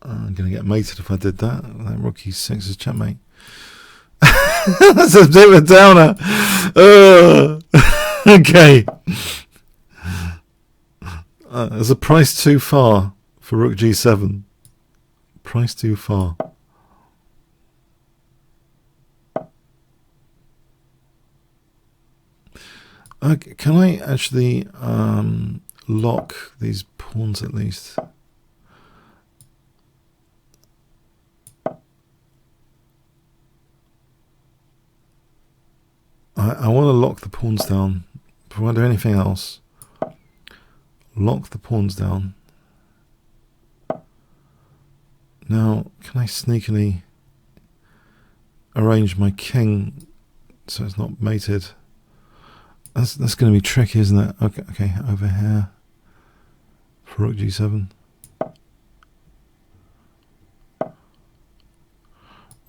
going to get mated if I did that. That rook e6 is checkmate. That's a bit of a downer. Okay. There's a price too far for rook g7. Price too far. Can I actually lock these pawns at least? I want to lock the pawns down before I do anything else. Lock the pawns down. Now, can I sneakily arrange my king so it's not mated? That's going to be tricky, isn't it? Okay, over here for rook g7.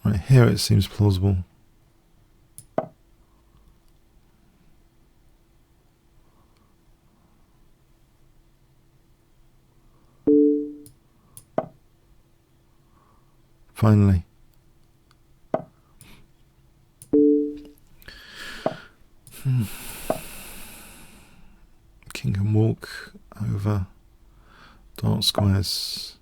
Right here it seems plausible. Finally. King can walk over dark squares.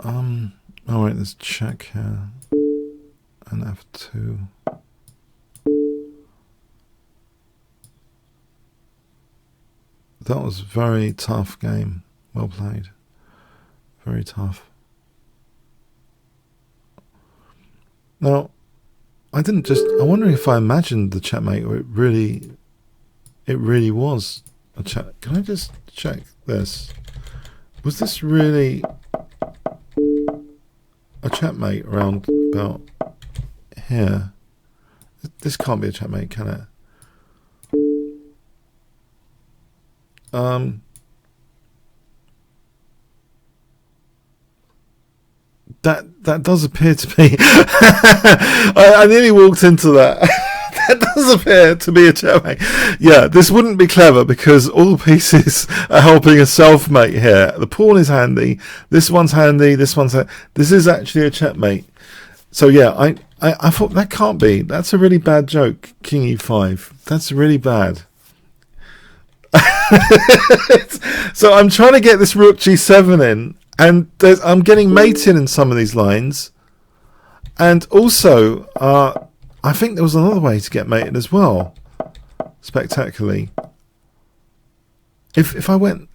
Alright, there's check here. And f2. That was a very tough game. Well played. Very tough. Now, I wonder if I imagined the checkmate or it really was a check. Can I just check this? Was this really a checkmate around about here? This can't be a checkmate, can it? That does appear to be. I nearly walked into that. That does appear to be a checkmate. Yeah, this wouldn't be clever because all the pieces are helping a self-mate here. The pawn is handy. This one's handy. This one's this is actually a checkmate. So yeah, I thought that can't be. That's a really bad joke. King e5. That's really bad. So I'm trying to get this rook g7 in. And I'm getting mated in some of these lines. And also, I think there was another way to get mated as well. Spectacularly. If I went...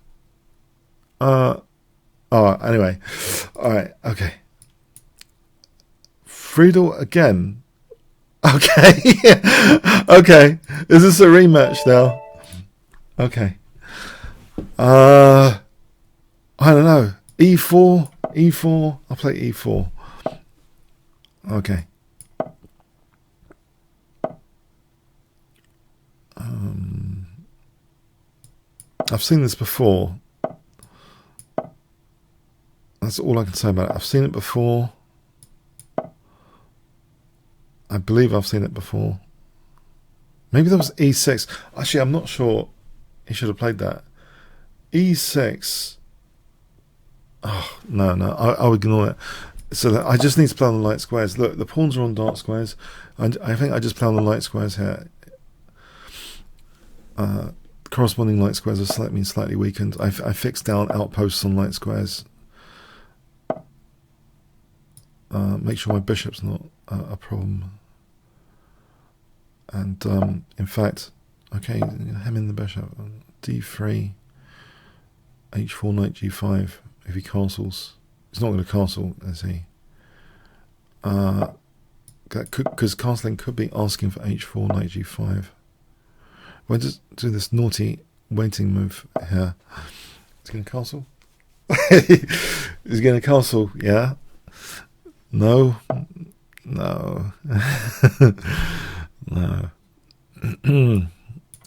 anyway. Alright, okay. Friedel again. Okay. Okay. Is this a rematch now? Okay. I don't know. E4, I'll play E4. Okay. I've seen this before. That's all I can say about it. I've seen it before. I believe I've seen it before. Maybe that was E6. Actually, I'm not sure. He should have played that. E6. Oh, no, I'll ignore it. So that I just need to play on the light squares. Look, the pawns are on dark squares. I think I just play on the light squares here. Corresponding light squares are slightly weakened. I fixed down outposts on light squares. Make sure my bishop's not a problem. And in fact, okay, hem in the bishop. D3, H4, knight G5. If he castles, he's not going to castle, is he? Because castling could be asking for H4, knight G5. We'll just do this naughty waiting move here. He's going to castle. He's going to castle, yeah. No. No. No.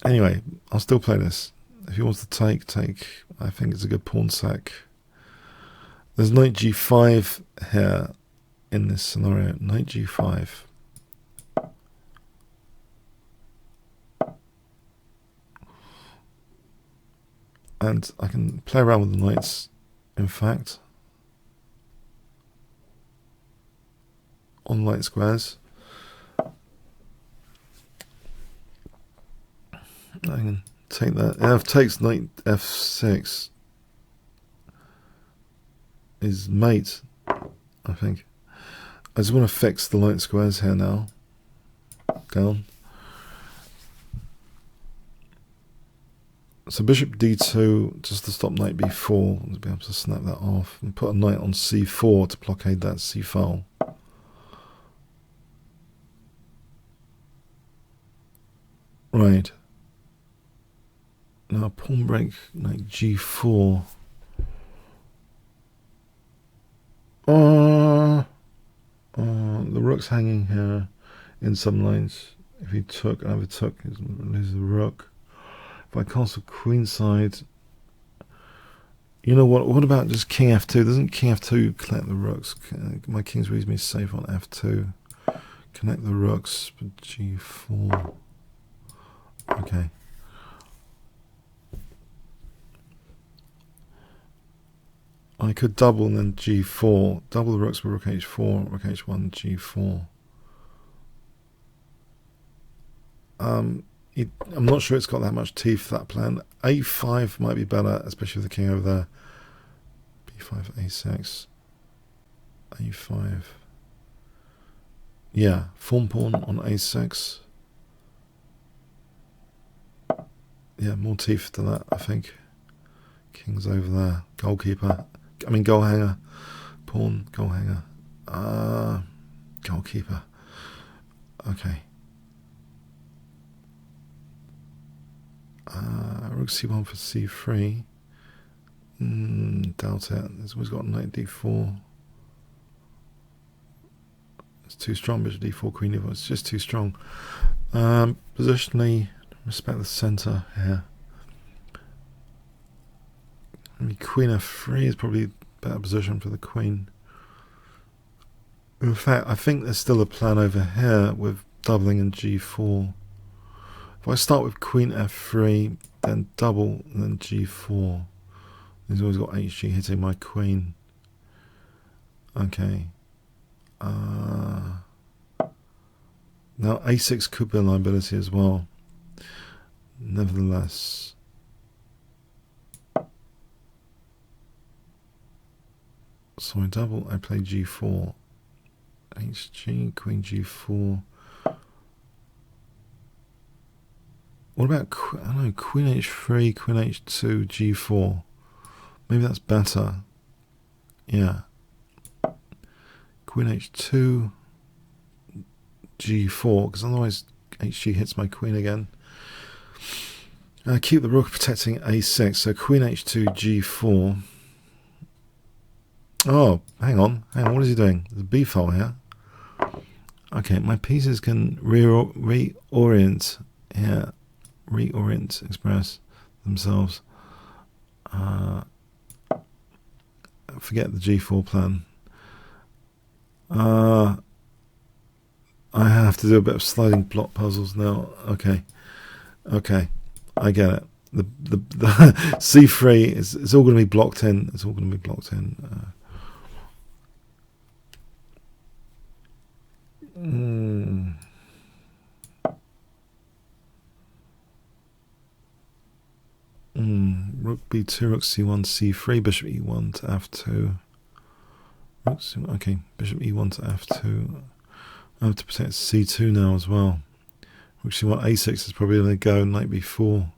Anyway, I'll still play this. If he wants to take. I think it's a good pawn sack. There's knight G5 here in this scenario. Knight G5. And I can play around with the knights, in fact, on light squares. I can take that. F takes knight F6 is mate, I think. I just want to fix the light squares here now. Down. So bishop d2 just to stop knight b4, to be able to snap that off and put a knight on c4 to blockade that c file. Right. Now pawn break knight g4. The rook's hanging here in some lines. If he took, I took, lose the rook. If I castle queenside, you know what? What about just king f2? Doesn't king f2 collect the rooks? My king's reasonably safe on f2. Connect the rooks for g4. Okay. I could double and then g4. Double the rooks with rook h4, rook h1, g4. I'm not sure it's got that much teeth, that plan. a5 might be better, especially with the king over there. b5, a6, a5. Yeah, form pawn on a6. Yeah, more teeth to that, I think. King's over there. Goalkeeper. I mean, goal hanger. Pawn, goal hanger. Goalkeeper. Okay. Rook c1 for c3. Doubt it. It's always got knight d4. It's too strong. Bishop d4, queen d4. It's just too strong. Positionally, respect the center here. Maybe queen f3 is probably a better position for the queen. In fact, I think there's still a plan over here with doubling in g4. If I start with queen f3, then double, and then g4. He's always got hg hitting my queen. Okay. Now a6 could be a liability as well. Nevertheless. So I double, I play g4. hg, queen g4. What about, I don't know, queen h3, queen h2, g4? Maybe that's better. Yeah. Queen h2, g4, because otherwise hg hits my queen again. Keep the rook protecting a6, so queen h2, g4. Oh, hang on, what is he doing? There's a b file here. Okay, my pieces can reorient here. Reorient, express themselves. Forget the g4 plan. I have to do a bit of sliding block puzzles now. Okay, I get it. The c3 it's all going to be blocked in. It's all going to be blocked in. Rook b2, rook c1, c3, bishop e1 to f2. Rook c1, okay, bishop e1 to f2. I have to protect c2 now as well. Rook c1, a6 is probably going to go, knight b4.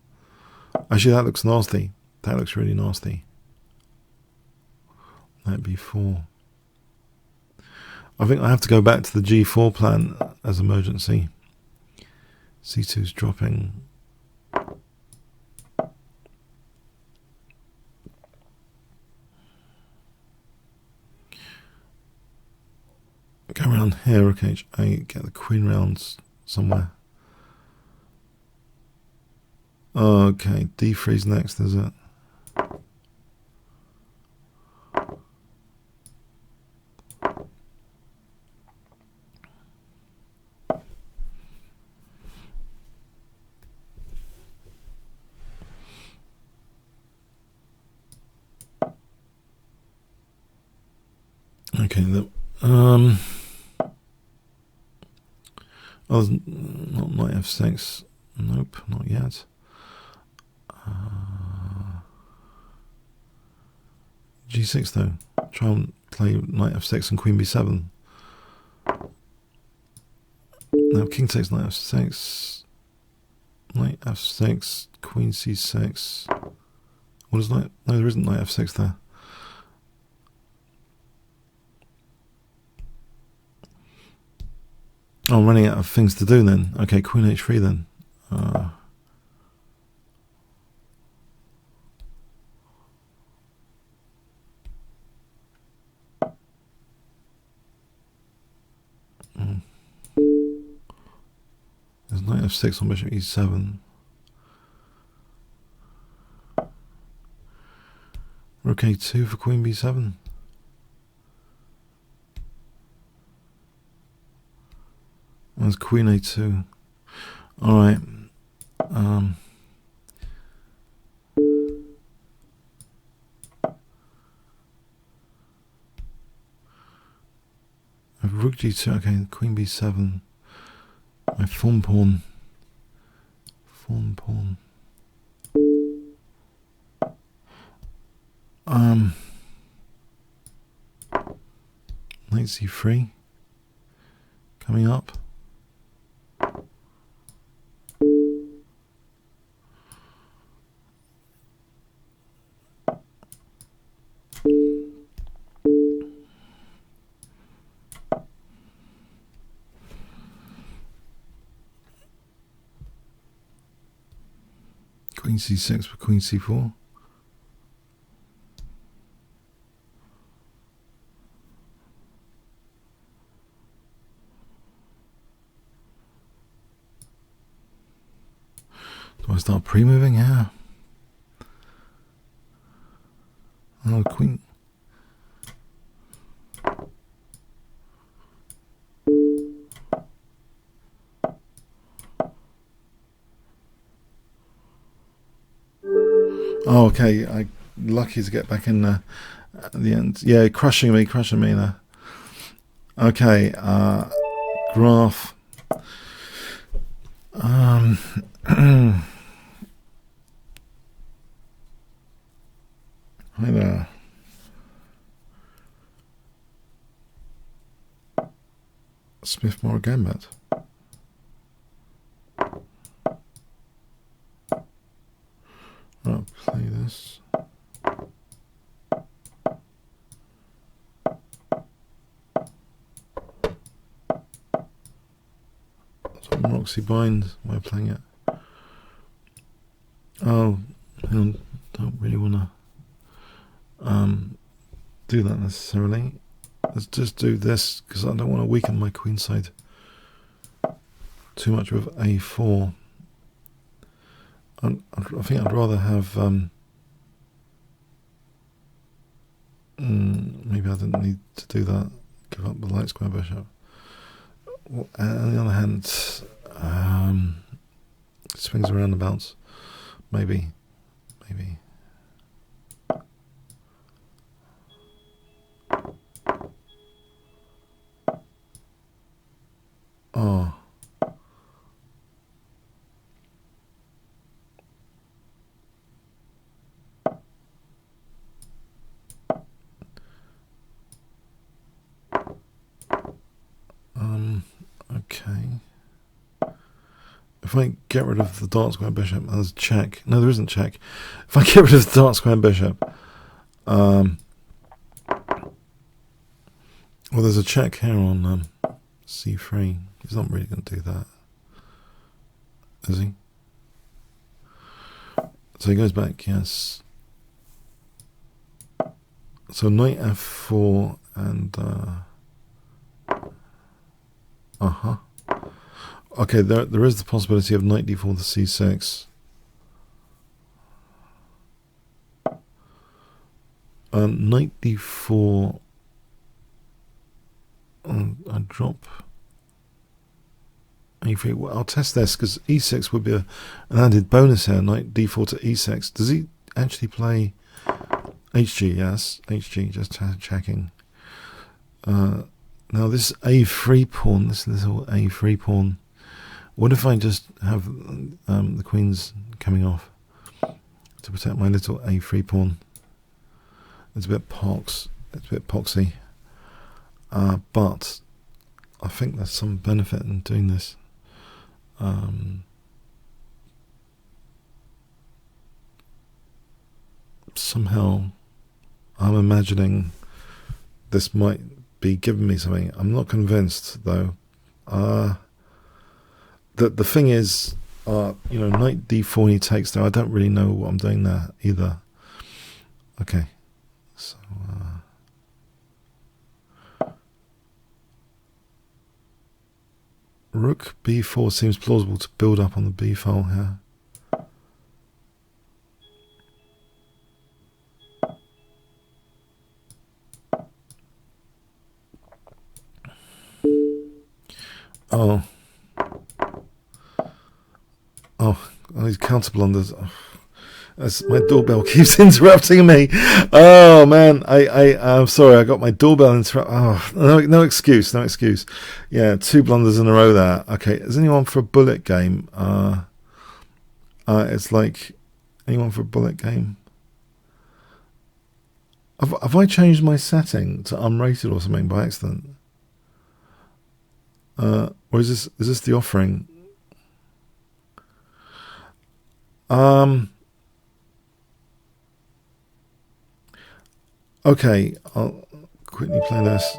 Actually, that looks nasty. That looks really nasty. Knight b4. I think I have to go back to the g4 plan as emergency. c2's dropping. Go around here, rook h8, get the queen rounds somewhere. Okay, d3's next, is it? Okay, not knight f6. Nope, not yet. G6 though. Try and play knight f6 and queen b7. Now king takes knight f6. Knight f6, queen c6. What is knight? No, there isn't knight f6 there. Oh, I'm running out of things to do then. Okay, queen h3 then. knight f6 on bishop e7. Rook a2 for queen b7. There's queen a2. Alright. Rook g2, okay, queen b7. My pawn pawn. Knight c3 coming up. Queen c6 for queen c4. Do I start pre-moving? Yeah. Oh, queen. Oh, okay. I'm lucky to get back in there at the end. Yeah, crushing me there. Okay, graph. Hi there. Smith-Morrow Gambit. I'll play this. So Roxy Bind, why playing it? Oh, hang on, don't really want to do that necessarily. Let's just do this because I don't want to weaken my queen side too much with a4. I think I'd rather have maybe I didn't need to do that, give up the light square bishop. On the other hand, swings and roundabouts, maybe. Oh. Okay. If I get rid of the dark square bishop, there's check. No, there isn't check. If I get rid of the dark square bishop, well, there's a check here on c3. He's not really going to do that, is he? So he goes back, yes. So knight f4 and okay, there is the possibility of knight d4 to c6. Knight d4. I drop a3. Well, I'll test this because e6 would be an added bonus here. Knight d4 to e6. Does he actually play hg? Yes, hg. Just checking. Now this a3 pawn, this little a3 pawn. What if I just have the queens coming off to protect my little a3 pawn? It's a bit poxy, but I think there's some benefit in doing this. Somehow I'm imagining this might be giving me something. I'm not convinced though. The thing is, you know, knight d4 he takes there. I don't really know what I'm doing there either. Okay, so Rook b4 seems plausible to build up on the b file here. Oh, these counter blunders. Oh, as my doorbell keeps interrupting me. Oh man, I'm sorry. I got my doorbell interrupt. Oh, no excuse. Yeah, 2 blunders in a row there. Okay, is anyone for a bullet game? It's like anyone for a bullet game. Have I changed my setting to unrated or something by accident? Or is this the offering? Okay, I'll quickly play this.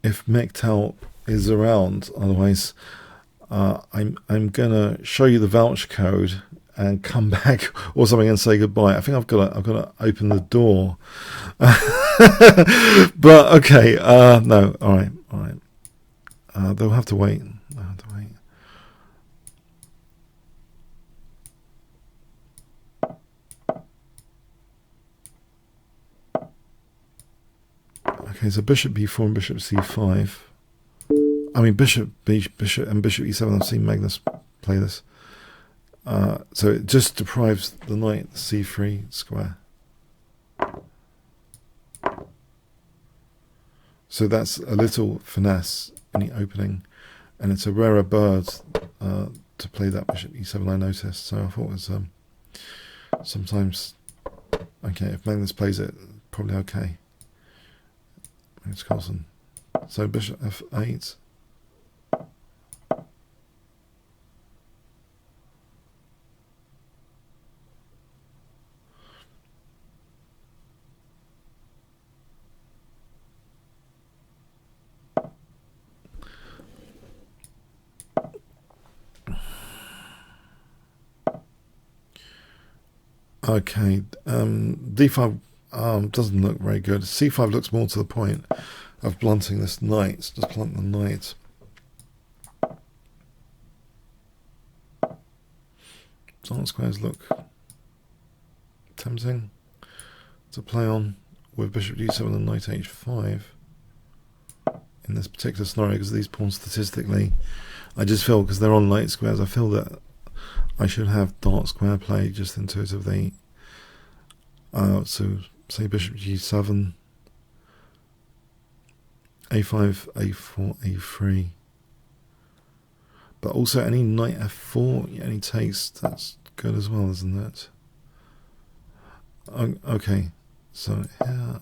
If Mektal is around, otherwise I'm gonna show you the voucher code and come back or something and say goodbye. I think I've got to open the door. But okay, no, all right. They'll have to wait. Okay, so bishop b4 and bishop c5. I mean bishop and bishop e7. I've seen Magnus play this. So it just deprives the knight the c3 square. So that's a little finesse in the opening, and it's a rarer bird to play that bishop e7. I noticed, so I thought it was sometimes okay. If Magnus plays it, probably okay. It's Carlson. So bishop f8. Okay, d5 doesn't look very good. c5 looks more to the point of blunting this knight. Just blunt the knight. Dark squares look tempting to play on with bishop d7 and knight h5 in this particular scenario, because these pawns statistically, I just feel, because they're on light squares, I feel that I should have dark square play just intuitively. So say bishop g7, a5, a4, a3, but also any knight f4, any takes, that's good as well, isn't it? Okay, so here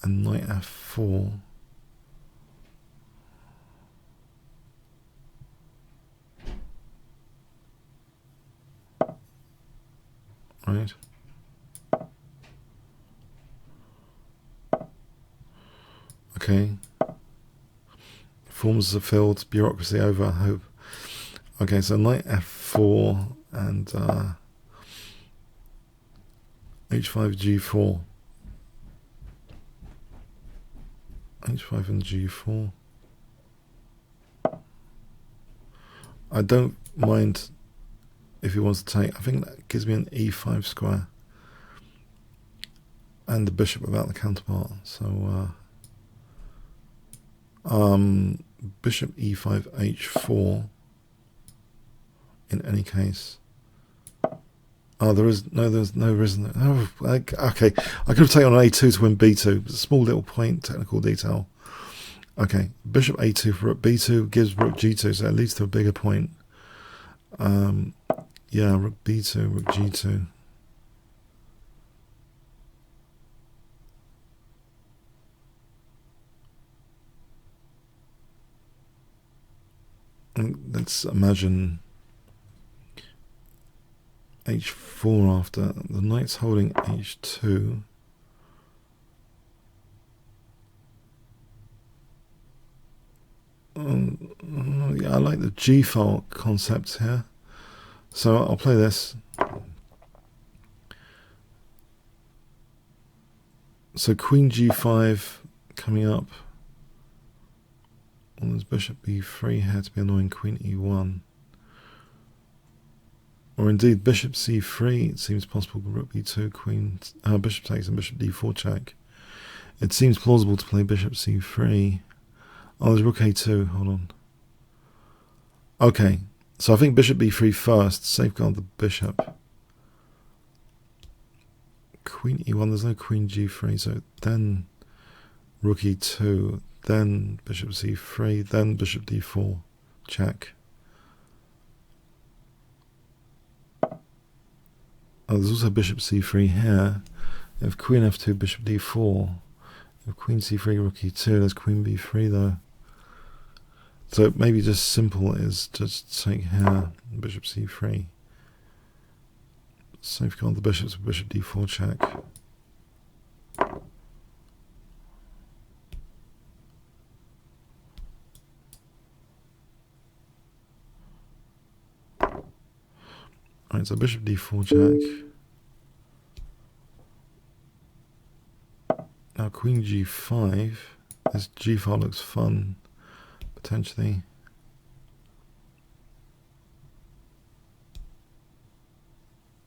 and knight f4. Right. Okay. Forms are filled, bureaucracy over, I hope. Okay, so knight f4 and h5, g4. h5 and g4. I don't mind if he wants to take. I think that gives me an e5 square and the bishop without the counterpart. So bishop e5 h4 in any case. Oh, there's no reason. Oh, okay, I could have taken on a2 to win b2. It's a small little point, technical detail. Okay, bishop a2 for rook b2 gives rook g2, so it leads to a bigger point. Yeah, rook b2, rook g2. And let's imagine h4 after. The knight's holding h2. Yeah, I like the g file concept here. So I'll play this. So Queen G5 coming up. Well, there's Bishop B3 here to be annoying Queen E1. Or indeed Bishop C3, it seems possible, Rook B2, Queen, Bishop takes and Bishop D4 check. It seems plausible to play Bishop C3. Oh, there's Rook A2, hold on. Okay, so I think Bishop B3 first, safeguard the Bishop. Queen E1, there's no Queen G3, so then Rook E2, then Bishop C3, then Bishop D4, check. Oh, there's also Bishop C3 here. If Queen F2, Bishop D4. If Queen C3, Rook E2, there's Queen B3 though. So maybe just simple is just take here, Bishop C3. Safeguard the bishops with Bishop D4 check. Alright, so Bishop D4 check. Now Queen G5. This G5 looks fun, potentially.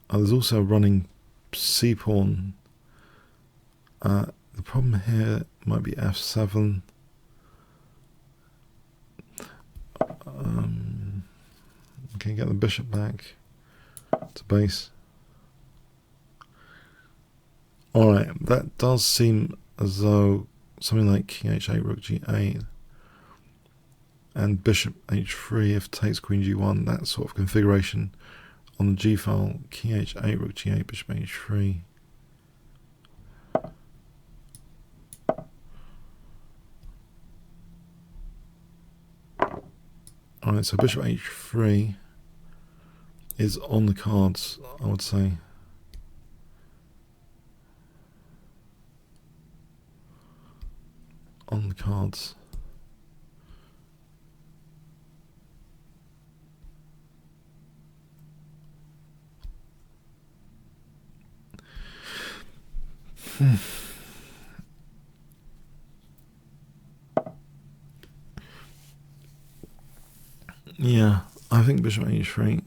Oh, there's also a running C-pawn. The problem here might be F7. Okay, get the bishop back to base. Alright, that does seem as though something like King H8, Rook G8, and Bishop H3 if takes Queen G1, that sort of configuration on the G file, King H8, Rook G8, Bishop H3. Alright, so Bishop H3 is on the cards, I would say. On the cards. Yeah, I think Bishop H3.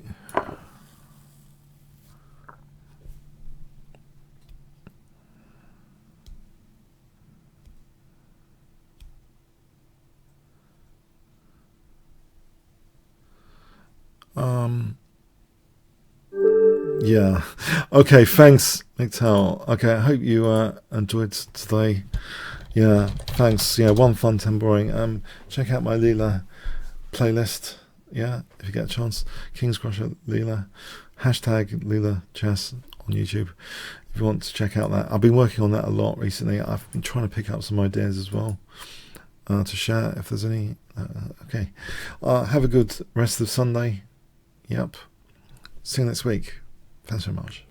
Yeah. Okay, thanks, McTowell. Okay, I hope you enjoyed today. Yeah, thanks. Yeah, one fun, 10 boring. Check out my Leela playlist. Yeah, if you get a chance. Kingscrusher Leela. Hashtag Leela Chess on YouTube. If you want to check out that. I've been working on that a lot recently. I've been trying to pick up some ideas as well to share if there's any. Okay. Have a good rest of Sunday. Yep. See you next week. Thanks very much.